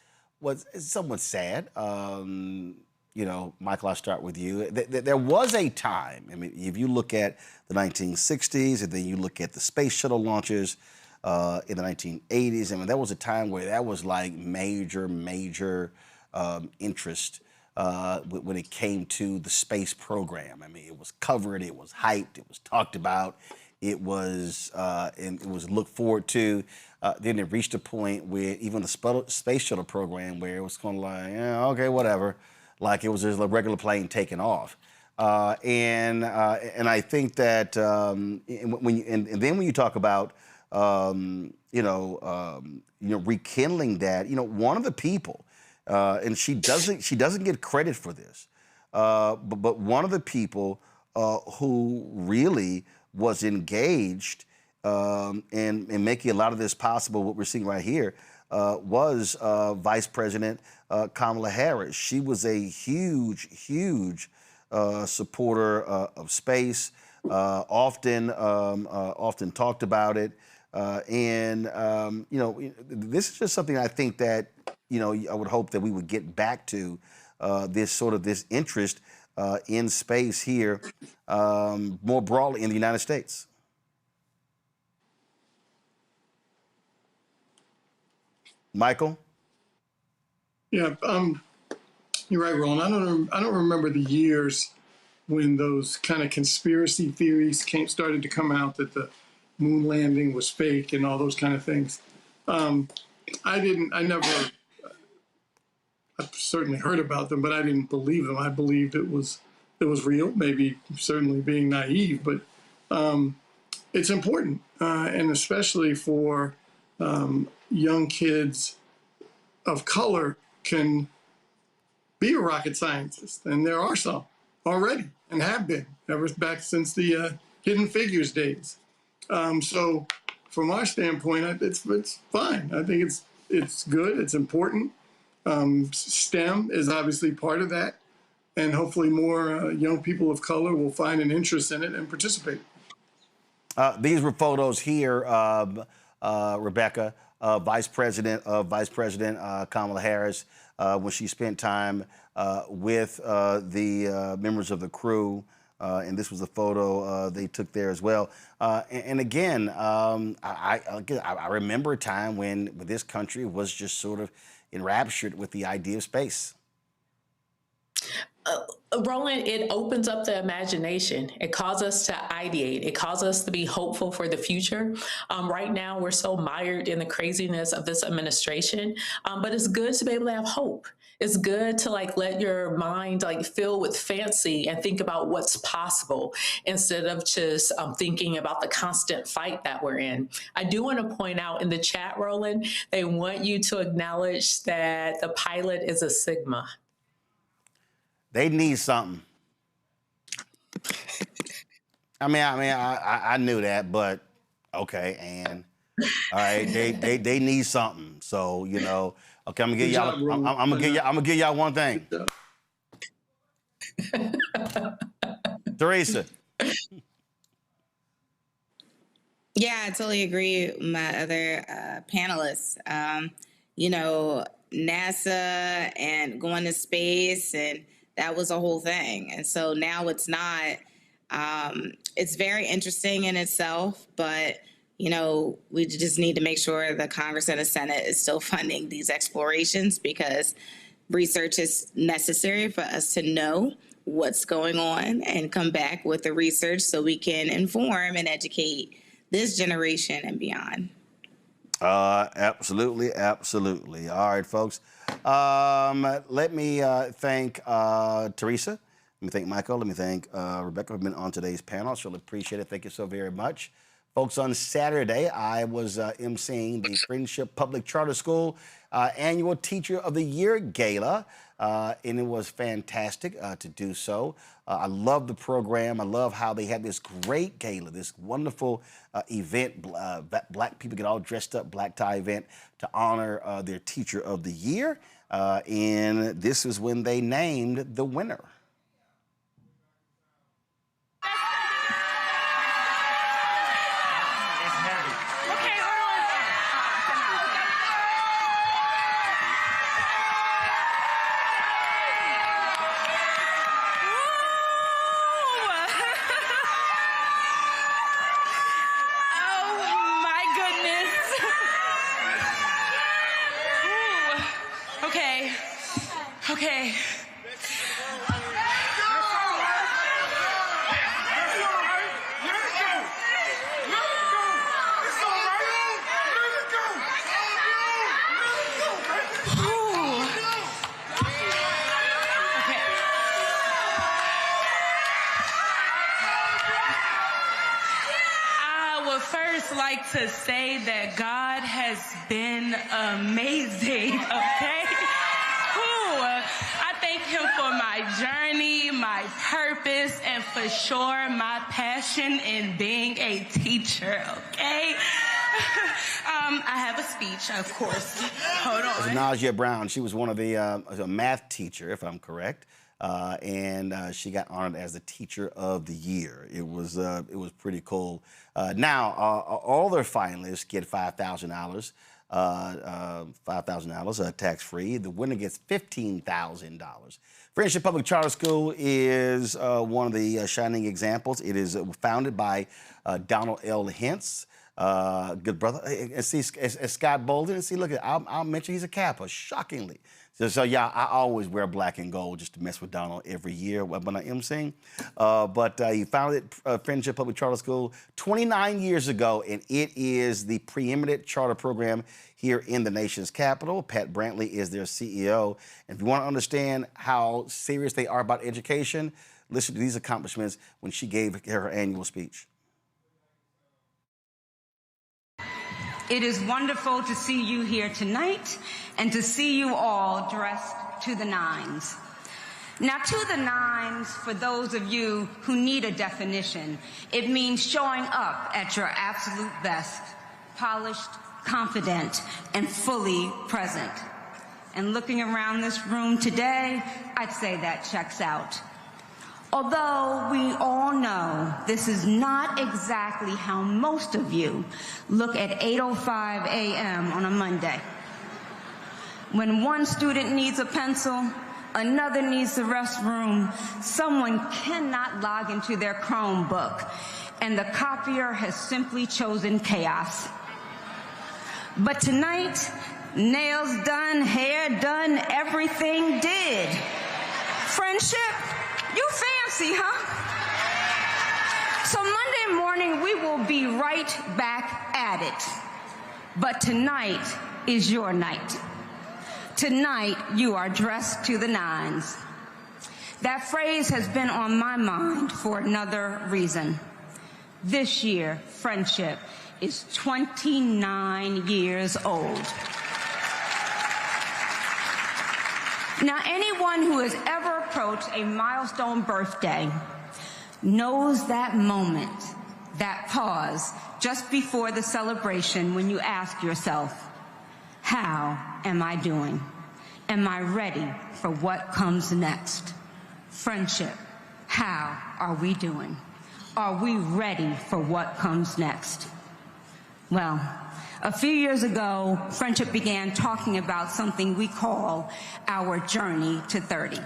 somewhat sad. You know, Michael, I'll start with you. There was a time, I mean, if you look at the 1960s and then you look at the space shuttle launches in the 1980s, I mean, there was a time where that was like major interest when it came to the space program. I mean, it was covered, it was hyped, it was talked about, it was and it was looked forward to. Then it reached a point where even the space shuttle program, where it was kind of like, yeah, okay, whatever. Like it was just a regular plane taking off, and I think that and then when you talk about rekindling that, you know, one of the people, and she doesn't get credit for this, but one of the people who really was engaged in making a lot of this possible, what we're seeing right here, was Vice President Kamala Harris. She was a huge supporter of space, often talked about it. You know, this is just something I think that, you know, I would hope that we would get back to this interest in space here more broadly in the United States. Michael? Yeah, you're right, Roland. I don't remember the years when those kind of conspiracy theories started to come out that the moon landing was fake and all those kind of things. I've certainly heard about them, but I didn't believe them. I believed it was real, maybe certainly being naive, but it's important, and especially for young kids of color can be a rocket scientist, and there are some already and have been ever back since the Hidden Figures days. So from our standpoint, it's fine. I think it's good. It's important. STEM is obviously part of that, and hopefully more young people of color will find an interest in it and participate. These were photos here, Rebecca, Vice President Kamala Harris, when she spent time with the members of the crew And this was a photo they took there as well. And again, I remember a time when this country was just sort of enraptured with the idea of space. Roland, it opens up the imagination. It calls us to ideate. It calls us to be hopeful for the future. Right now, we're so mired in the craziness of this administration, but it's good to be able to have hope. It's good to let your mind fill with fancy and think about what's possible instead of just thinking about the constant fight that we're in. I do want to point out in the chat, Roland, they want you to acknowledge that the pilot is a Sigma. They need something. I knew that, but okay, and all right, they need something. So okay, I'm gonna give y'all one thing. Teresa. Yeah, I totally agree with my other panelists. NASA and going to space, and that was a whole thing. And so now it's not. It's very interesting in itself, but we just need to make sure the Congress and the Senate is still funding these explorations, because research is necessary for us to know what's going on and come back with the research so we can inform and educate this generation and beyond. Absolutely. All right, folks. Let me thank Teresa. Let me thank Michael. Let me thank Rebecca for being on today's panel. I really appreciate it. Thank you so very much. Folks, on Saturday, I was emceeing the Friendship Public Charter School Annual Teacher of the Year Gala, and it was fantastic to do so. I love the program. I love how they had this great gala, this wonderful event. Black people get all dressed up, black tie event to honor their Teacher of the Year. And this is when they named the winner. Okay. I would first like to say that God has been amazing, okay? I thank him for my journey, my purpose, and for sure my passion in being a teacher, okay? I have a speech, of course. Hold on. Nadia Brown, she was one of the a math teacher, if I'm correct, and she got honored as the Teacher of the Year. It was pretty cool. Now, all their finalists get $5,000. $5,000 tax-free. The winner gets $15,000. Friendship Public Charter School is one of the shining examples. It is founded by Donald L. Hentz, good brother. And see, Scott Bolden. And see, look, I'll mention he's a Kappa, shockingly. So yeah, I always wear black and gold just to mess with Donald every year when I emceeing. But he founded Friendship Public Charter School 29 years ago, and it is the preeminent charter program here in the nation's capital. Pat Brantley is their CEO. And if you want to understand how serious they are about education, listen to these accomplishments when she gave her annual speech. It is wonderful to see you here tonight and to see you all dressed to the nines. Now, to the nines, for those of you who need a definition, it means showing up at your absolute best, polished, confident, and fully present. And looking around this room today, I'd say that checks out. Although we all know this is not exactly how most of you look at 8:05 a.m. on a Monday. When one student needs a pencil, another needs the restroom, someone cannot log into their Chromebook, and the copier has simply chosen chaos. But tonight, nails done, hair done, everything did. Friendship, you fancy, huh? So Monday morning, we will be right back at it. But tonight is your night. Tonight, you are dressed to the nines. That phrase has been on my mind for another reason. This year, friendship is 29 years old. Now, anyone who has ever approached a milestone birthday knows that moment, that pause just before the celebration when you ask yourself, how am I doing? Am I ready for what comes next? Friendship, how are we doing? Are we ready for what comes next? Well, a few years ago, Friendship began talking about something we call our journey to 30.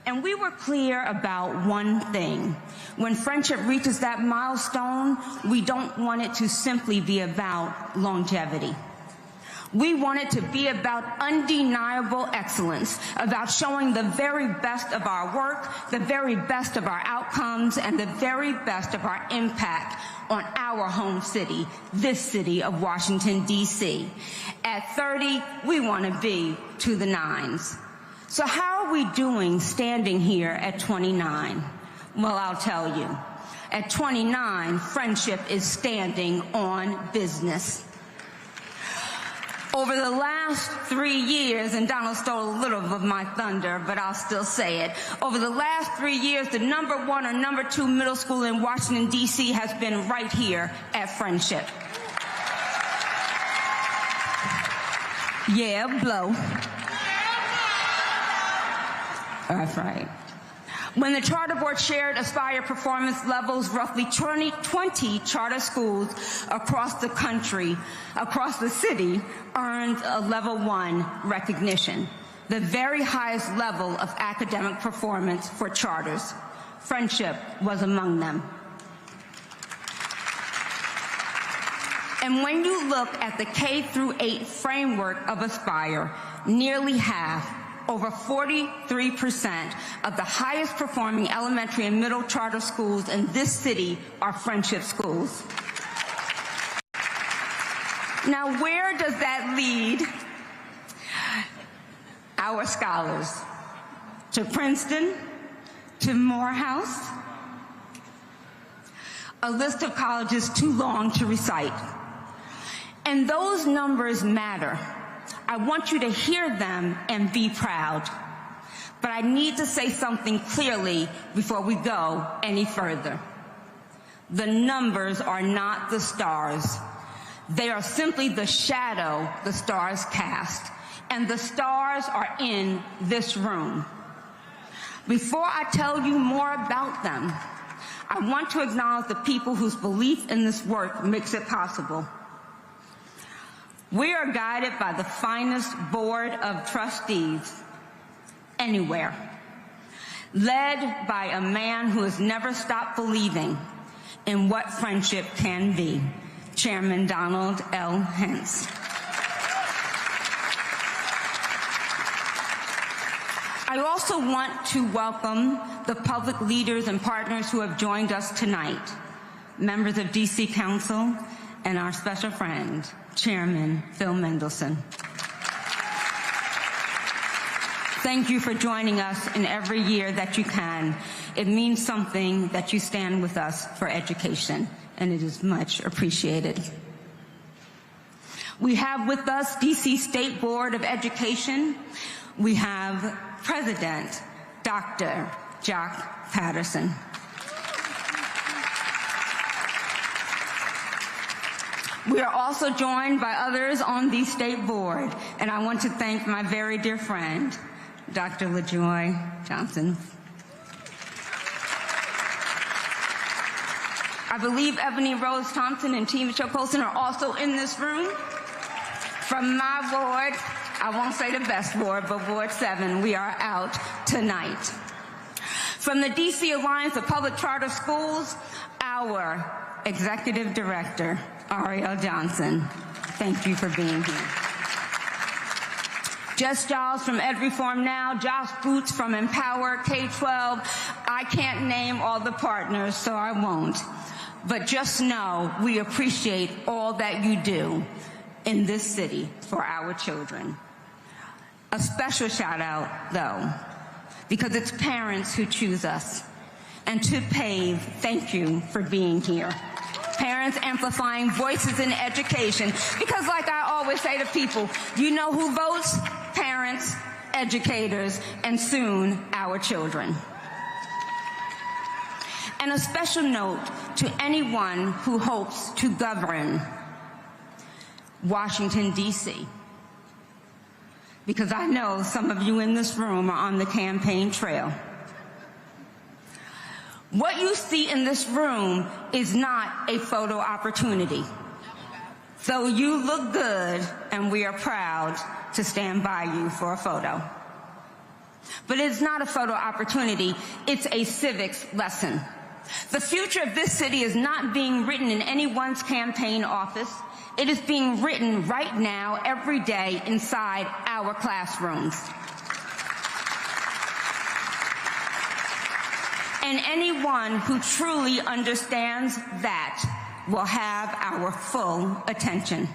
And we were clear about one thing. When Friendship reaches that milestone, we don't want it to simply be about longevity. We want it to be about undeniable excellence, about showing the very best of our work, the very best of our outcomes, and the very best of our impact on our home city, this city of Washington, D.C. At 30, we want to be to the nines. So how are we doing standing here at 29? Well, I'll tell you. At 29, Friendship is standing on business. Over the last 3 years, and Donald stole a little of my thunder, but I'll still say it. Over the last 3 years, the #1 or #2 middle school in Washington, D.C. has been right here at Friendship. Yeah, blow. That's right. When the Charter Board shared Aspire performance levels, roughly 20 charter schools across the country, across the city, earned a Level 1 recognition, the very highest level of academic performance for charters. Friendship was among them. And when you look at the K-8 framework of Aspire, nearly half, over 43% of the highest performing elementary and middle charter schools in this city are Friendship schools. Now, where does that lead our scholars? To Princeton? To Morehouse? A list of colleges too long to recite. And those numbers matter. I want you to hear them and be proud. But I need to say something clearly before we go any further. The numbers are not the stars. They are simply the shadow the stars cast. And the stars are in this room. Before I tell you more about them, I want to acknowledge the people whose belief in this work makes it possible. We are guided by the finest board of trustees anywhere, led by a man who has never stopped believing in what friendship can be, Chairman Donald L. Hentz. I also want to welcome the public leaders and partners who have joined us tonight, members of D.C. Council, and our special friend, Chairman Phil Mendelson. Thank you for joining us in every year that you can. It means something that you stand with us for education, and it is much appreciated. We have with us D.C. State Board of Education. We have President Dr. Jock Patterson. We are also joined by others on the State Board, and I want to thank my very dear friend, Dr. LaJoy Johnson. I believe Ebony Rose Thompson and Tina Michelle Colson are also in this room. From my board, I won't say the best ward, but Ward 7, we are out tonight. From the DC Alliance of Public Charter Schools, our Executive Director, Ariel Johnson. Thank you for being here. Jess Giles from Ed Reform Now, Josh Boots from Empower K-12. I can't name all the partners, so I won't. But just know we appreciate all that you do in this city for our children. A special shout out, though, because it's parents who choose us. And to PAVE, thank you for being here. Parents amplifying voices in education. Because like I always say to people, you know who votes? Parents, educators, and soon our children. And a special note to anyone who hopes to govern Washington, D.C. Because I know some of you in this room are on the campaign trail. What you see in this room is not a photo opportunity. Though you look good, and we are proud to stand by you for a photo. But it's not a photo opportunity, it's a civics lesson. The future of this city is not being written in anyone's campaign office. It is being written right now, every day, inside our classrooms. And anyone who truly understands that will have our full attention.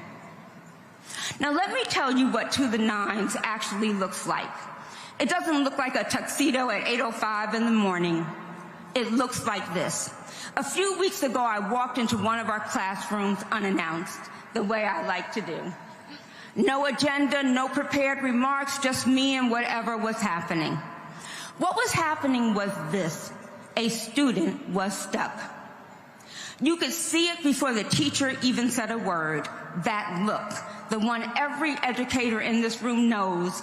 Now let me tell you what To the Nines actually looks like. It doesn't look like a tuxedo at 8:05 in the morning. It looks like this. A few weeks ago, I walked into one of our classrooms unannounced, the way I like to do. No agenda, no prepared remarks, just me and whatever was happening. What was happening was this. A student was stuck. You could see it before the teacher even said a word. That look, the one every educator in this room knows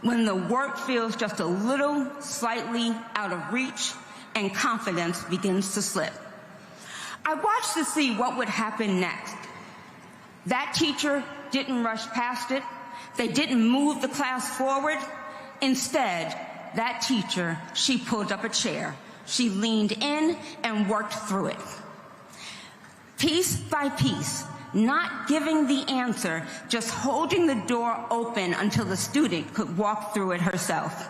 when the work feels just a little slightly out of reach and confidence begins to slip. I watched to see what would happen next. That teacher didn't rush past it. They didn't move the class forward. Instead, that teacher, she pulled up a chair. She leaned in and worked through it. Piece by piece, not giving the answer, just holding the door open until the student could walk through it herself.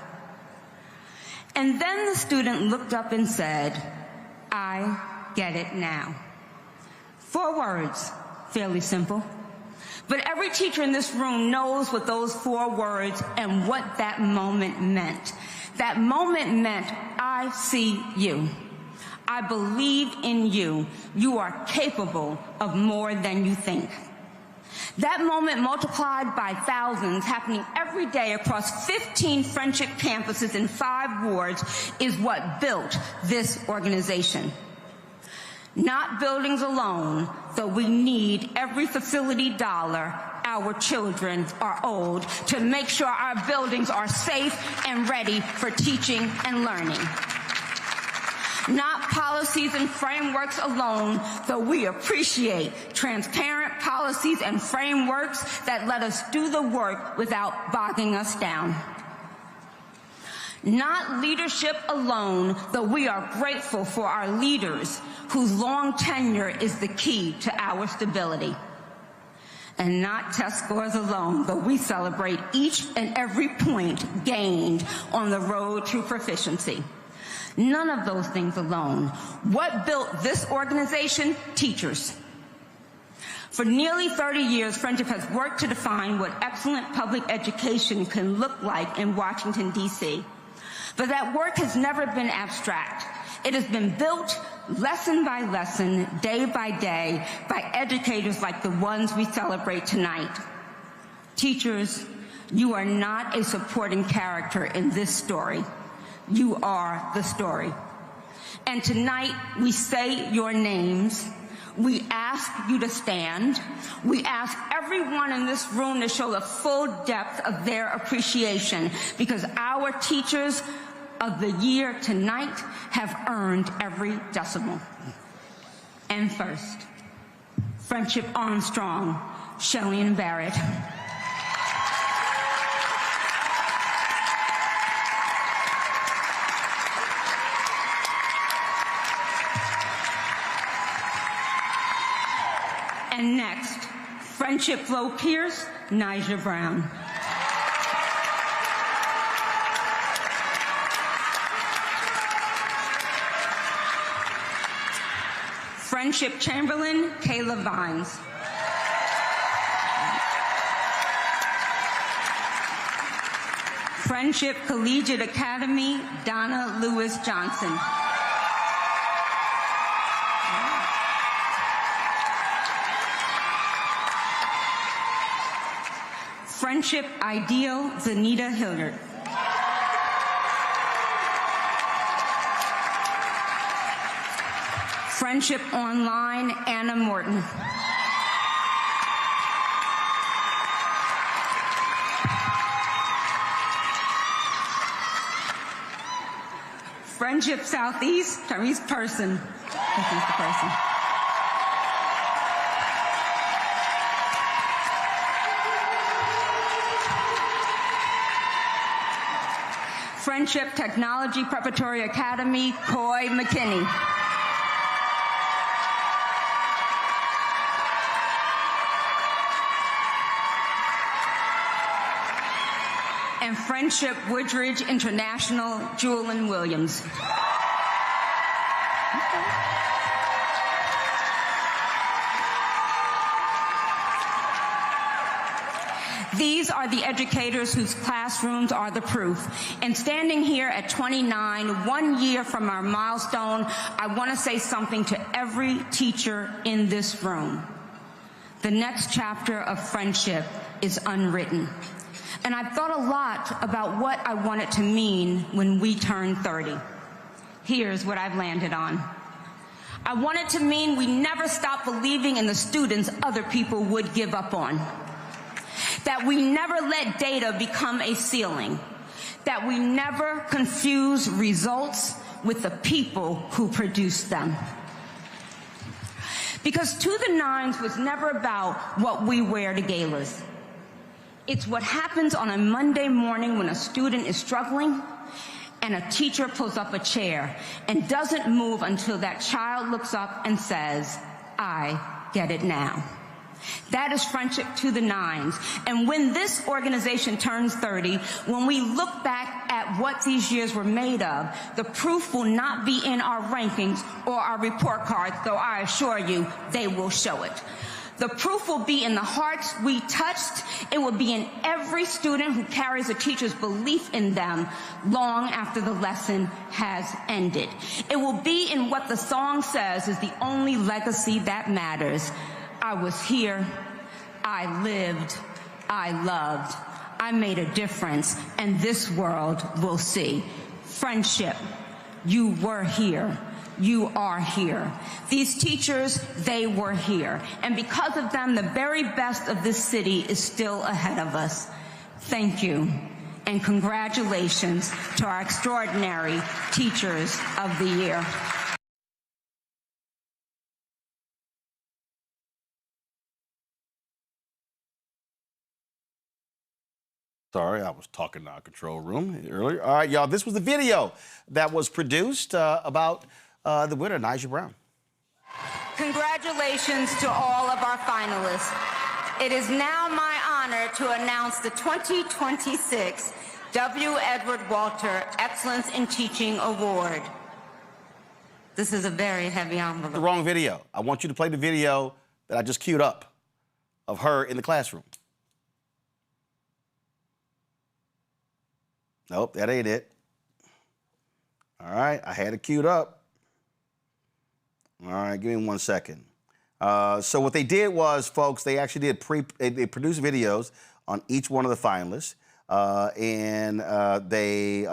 And then the student looked up and said, "I get it now." 4 words, fairly simple. But every teacher in this room knows what those 4 words and what that moment meant. That moment meant, I see you. I believe in you. You are capable of more than you think. That moment multiplied by thousands happening every day across 15 Friendship campuses in 5 wards is what built this organization. Not buildings alone, though we need every facility dollar our children are owed to make sure our buildings are safe and ready for teaching and learning. Not policies and frameworks alone, though we appreciate transparent policies and frameworks that let us do the work without bogging us down. Not leadership alone, though we are grateful for our leaders whose long tenure is the key to our stability. And not test scores alone, though we celebrate each and every point gained on the road to proficiency. None of those things alone. What built this organization? Teachers. For nearly 30 years, Friendship has worked to define what excellent public education can look like in Washington, D.C. But that work has never been abstract. It has been built lesson by lesson, day by day, by educators like the ones we celebrate tonight. Teachers, you are not a supporting character in this story. You are the story. And tonight, we say your names. We ask you to stand. We ask everyone in this room to show the full depth of their appreciation, because our teachers of the year tonight have earned every decimal. And first, Friendship Armstrong, Shelley and Barrett. And next, Friendship Flo Pierce, Nija Brown. Friendship Chamberlain, Kayla Vines. Friendship Collegiate Academy, Donna Lewis Johnson. Friendship Ideal, Zanita Hilliard. Friendship Online, Anna Morton. Friendship Southeast, Therese Person. Friendship Technology Preparatory Academy, Coy McKinney. And Friendship Woodridge International, Julian Williams. These are the educators whose classrooms are the proof. And standing here at 29, 1 year from our milestone, I want to say something to every teacher in this room. The next chapter of friendship is unwritten. And I've thought a lot about what I want it to mean when we turn 30. Here's what I've landed on. I want it to mean we never stop believing in the students other people would give up on. That we never let data become a ceiling. That we never confuse results with the people who produce them. Because To the Nines was never about what we wear to galas. It's what happens on a Monday morning when a student is struggling and a teacher pulls up a chair and doesn't move until that child looks up and says, I get it now. That is Friendship To the Nines. And when this organization turns 30, when we look back at what these years were made of, the proof will not be in our rankings or our report cards, though I assure you they will show it. The proof will be in the hearts we touched. It will be in every student who carries a teacher's belief in them long after the lesson has ended. It will be in what the song says is the only legacy that matters. I was here, I lived, I loved, I made a difference, and this world will see. Friendship, you were here. You are here. These teachers, they were here. And because of them, the very best of this city is still ahead of us. Thank you. And congratulations to our extraordinary Teachers of the Year. Sorry, I was talking in our control room earlier. All right, y'all, this was the video that was produced about the winner, Nija Brown. Congratulations to all of our finalists. It is now my honor to announce the 2026 W. Edward Walter Excellence in Teaching Award. This is a very heavy envelope. The wrong video. I want you to play the video that I just queued up of her in the classroom. Nope, that ain't it. All right, I had it queued up. All right, give me 1 second. So what they did was, folks, they actually did they produced videos on each one of the finalists, and they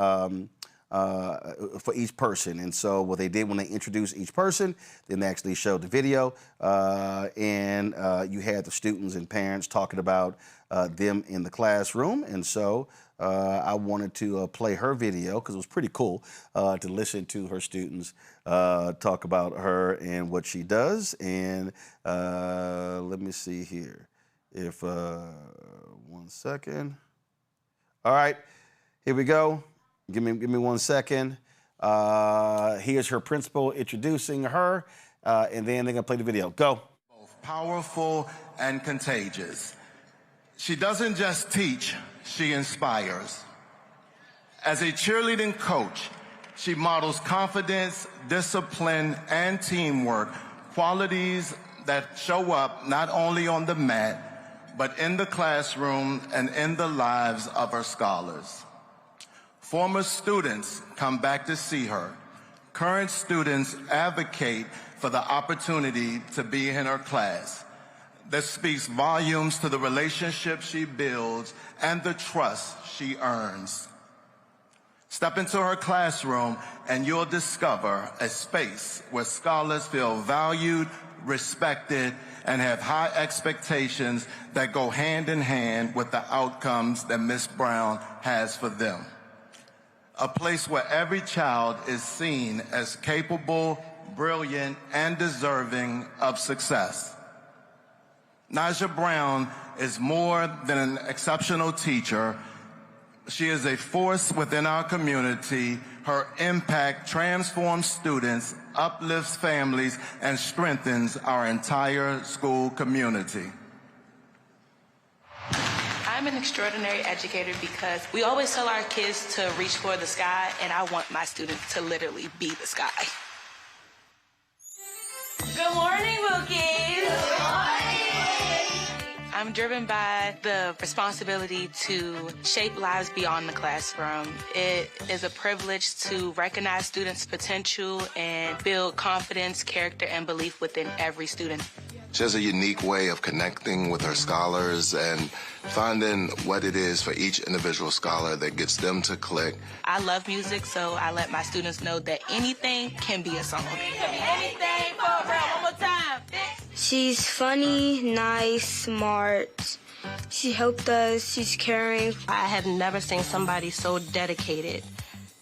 for each person. And so what they did when they introduced each person, then they actually showed the video, and you had the students and parents talking about them in the classroom. And so I wanted to play her video because it was pretty cool to listen to her students talk about her and what she does. And let me see here. If 1 second. All right, here we go. Give me 1 second. Here's her principal introducing her, and then they're gonna play the video. Go. powerful and contagious. She doesn't just teach, she inspires. As a cheerleading coach, she models confidence, discipline, and teamwork, qualities that show up not only on the mat, but in the classroom and in the lives of her scholars. Former students come back to see her. Current students advocate for the opportunity to be in her class. This speaks volumes to the relationship she builds and the trust she earns. Step into her classroom and you'll discover a space where scholars feel valued, respected, and have high expectations that go hand in hand with the outcomes that Ms. Brown has for them. A place where every child is seen as capable, brilliant, and deserving of success. Naja Brown is more than an exceptional teacher. She is a force within our community. Her impact transforms students, uplifts families, and strengthens our entire school community. I'm an extraordinary educator because we always tell our kids to reach for the sky, and I want my students to literally be the sky. Good morning, Wilkies. Good morning. I'm driven by the responsibility to shape lives beyond the classroom. It is a privilege to recognize students' potential and build confidence, character, and belief within every student. She has a unique way of connecting with her scholars and finding what it is for each individual scholar that gets them to click. I love music, so I let my students know that anything can be a song. Anything for real. One more time. She's funny, nice, smart. She helped us. She's caring. I have never seen somebody so dedicated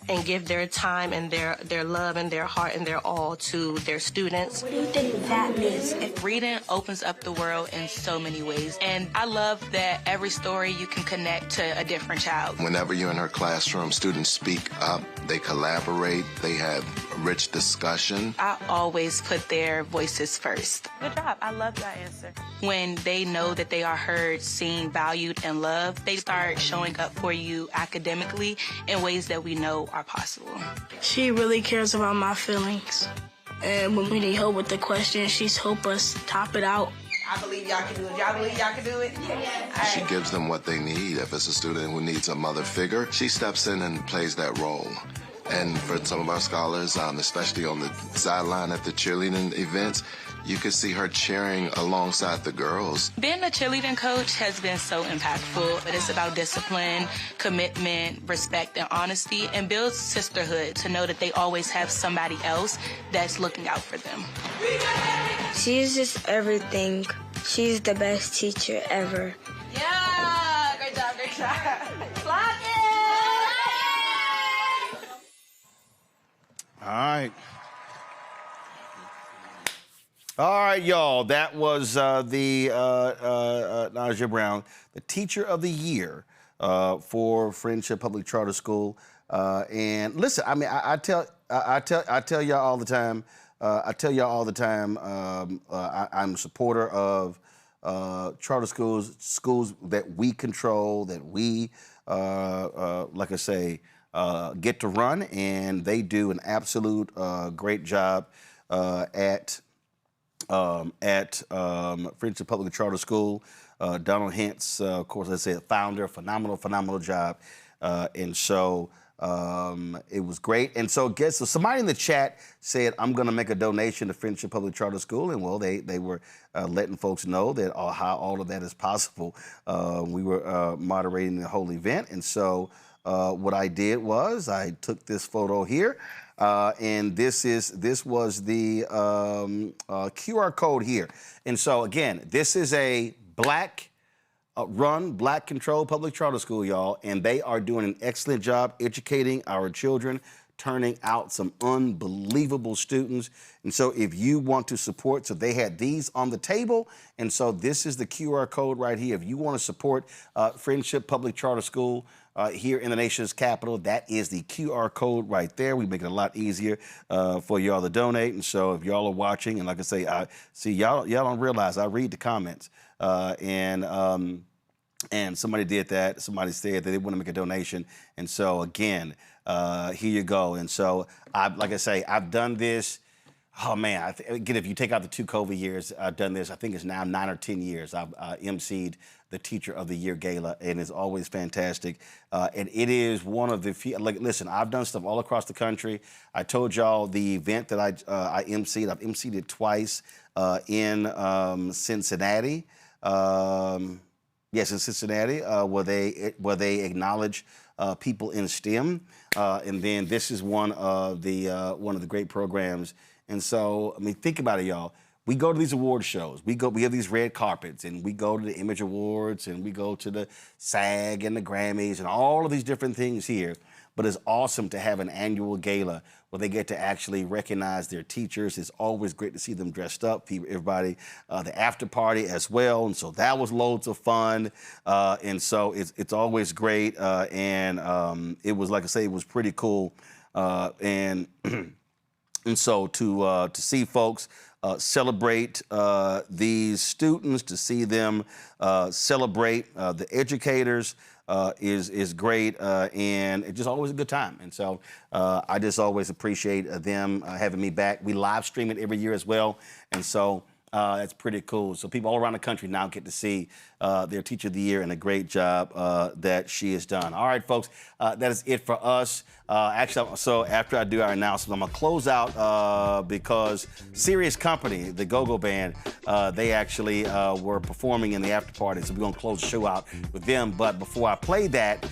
and give their time and their love and their heart and their all to their students. What do you think that means? Reading opens up the world in so many ways. And I love that every story you can connect to a different child. Whenever you're in her classroom, students speak up, they collaborate, they have rich discussion. I always put their voices first. Good job. I love that answer. When they know that they are heard, seen, valued, and loved, they start showing up for you academically in ways that we know are possible. She really cares about my feelings. And when we need help with the questions, she's helped us top it out. I believe y'all can do it. Y'all believe y'all can do it? Yeah. She gives them what they need. If it's a student who needs a mother figure, she steps in and plays that role. And for some of our scholars, especially on the sideline at the cheerleading events, you could see her cheering alongside the girls. Being a cheerleading coach has been so impactful, but it's about discipline, commitment, respect, and honesty, and builds sisterhood to know that they always have somebody else that's looking out for them. She's just everything. She's the best teacher ever. Yeah, great job, great job. Clock it! All right. All right, y'all. That was the Naja Brown, the Teacher of the Year for Friendship Public Charter School. And listen, I mean, I tell y'all all the time. I'm a supporter of charter schools that we control, that we, like I say, get to run, and they do an absolute great job at Friendship Public Charter School. Donald Hintz, of course, I said, founder, phenomenal job. And so it was great. And so somebody in the chat said, I'm going to make a donation to Friendship Public Charter School. And well, they were letting folks know that how all of that is possible. We were moderating the whole event. And so what I did was I took this photo here. And this was the QR code here. And so again, this is a black run, black controlled public charter school, y'all, and they are doing an excellent job educating our children turning out some unbelievable students. And so if you want to support, so they had these on the table. And so this is the QR code right here. If you want to support Friendship Public Charter School here in the nation's capital, that is the QR code right there. We make it a lot easier for y'all to donate. And so if y'all are watching, and like I say, y'all don't realize I read the comments. And somebody did that. Somebody said that they want to make a donation. And so again, here you go. And so, like I say, I've done this. Oh man, again, if you take out the 2 COVID years, I've done this. I think it's now 9 or 10 years. I've emceed the Teacher of the Year Gala, and it's always fantastic. And it is one of the few. Like, listen, I've done stuff all across the country. I told y'all the event that I emceed. I've emceed it twice in Cincinnati. Yes, in Cincinnati, where they acknowledge people in STEM, and then this is one of the great programs. And so, I mean, think about it, y'all. We go to these award shows. We have these red carpets, and we go to the Image Awards, and we go to the SAG and the Grammys, and all of these different things here. But it's awesome to have an annual gala where they get to actually recognize their teachers. It's always great to see them dressed up, everybody, the after party as well. And so that was loads of fun. And so it's always great. And it was, like I say, it was pretty cool. And so to see folks celebrate these students, to see them celebrate the educators, is great, and it's just always a good time. And so I just always appreciate them having me back. We live stream it every year as well, and so it's pretty cool. So people all around the country now get to see their Teacher of the Year and a great job that she has done. All right, folks, that is it for us. Actually, so after I do our announcement, I'm going to close out because Serious Company, the go-go band, they actually were performing in the after party, so we're going to close the show out with them. But before I play that,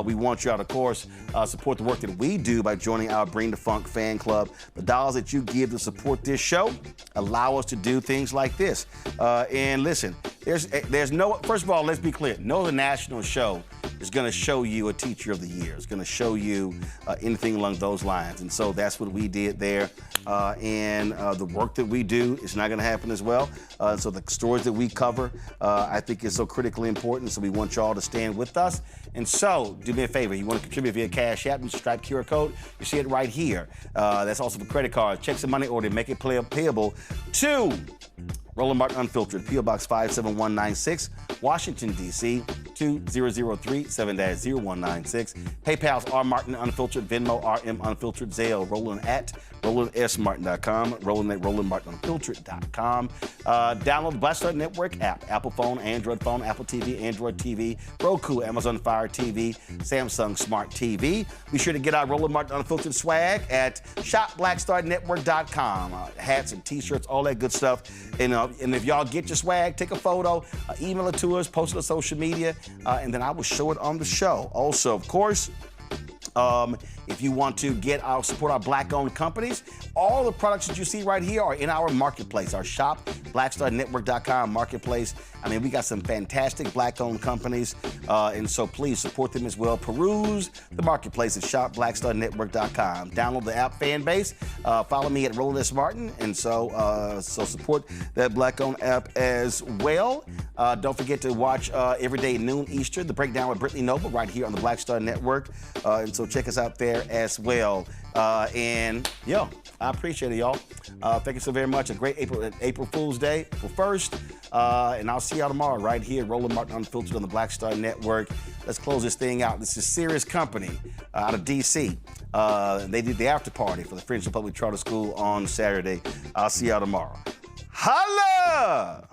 we want you all to, of course, support the work that we do by joining our Bring the Funk fan club. The dollars that you give to support this show allow us to do things like this. And listen, there's no, first of all, let's be clear, no other national show is going to show you a Teacher of the Year. It's going to show you anything along those lines. And so that's what we did there. And the work that we do is not going to happen as well. So the stories that we cover, I think is so critically important. So we want y'all to stand with us. And so do me a favor. You want to contribute via Cash App, use the Stripe QR code. You see it right here. That's also for credit cards, checks and money order. Make it payable to Roland Martin Unfiltered, P.O. Box 57196, Washington, D.C. 2003 7-0196. PayPal's R Martin Unfiltered, Venmo RM Unfiltered, Zelle, Roland at RolandSMartin.com, Roland at RolandMartinUnfiltered.com. Download the Black Star Network app, Apple phone, Android phone, Apple TV, Android TV, Roku, Amazon Fire TV, Samsung Smart TV. Be sure to get our Roland Martin Unfiltered swag at shopblackstarnetwork.com. Hats and T-shirts, all that good stuff. And if y'all get your swag, take a photo, email it to us, post it on social media, and then I will show it on the show. Also, of course, if you want to support our Black-owned companies, all the products that you see right here are in our marketplace, our shop, blackstarnetwork.com marketplace. I mean, we got some fantastic Black-owned companies, and so please support them as well. Peruse the marketplace at shopblackstarnetwork.com. Download the app Fanbase. Follow me at Roland S. Martin, and so support that Black-owned app as well. Don't forget to watch every day at noon Eastern, The Breakdown with Brittany Noble right here on the Black Star Network, and so check us out there as well. And yo, I appreciate it, y'all. Thank you so very much. A great April Fool's Day, April 1st. And I'll see y'all tomorrow right here, Roland Martin Unfiltered on the Black Star Network. Let's close this thing out. This is Serious Company out of D.C. They did the after party for the Friendship Public Charter School on Saturday. I'll see y'all tomorrow. Holla!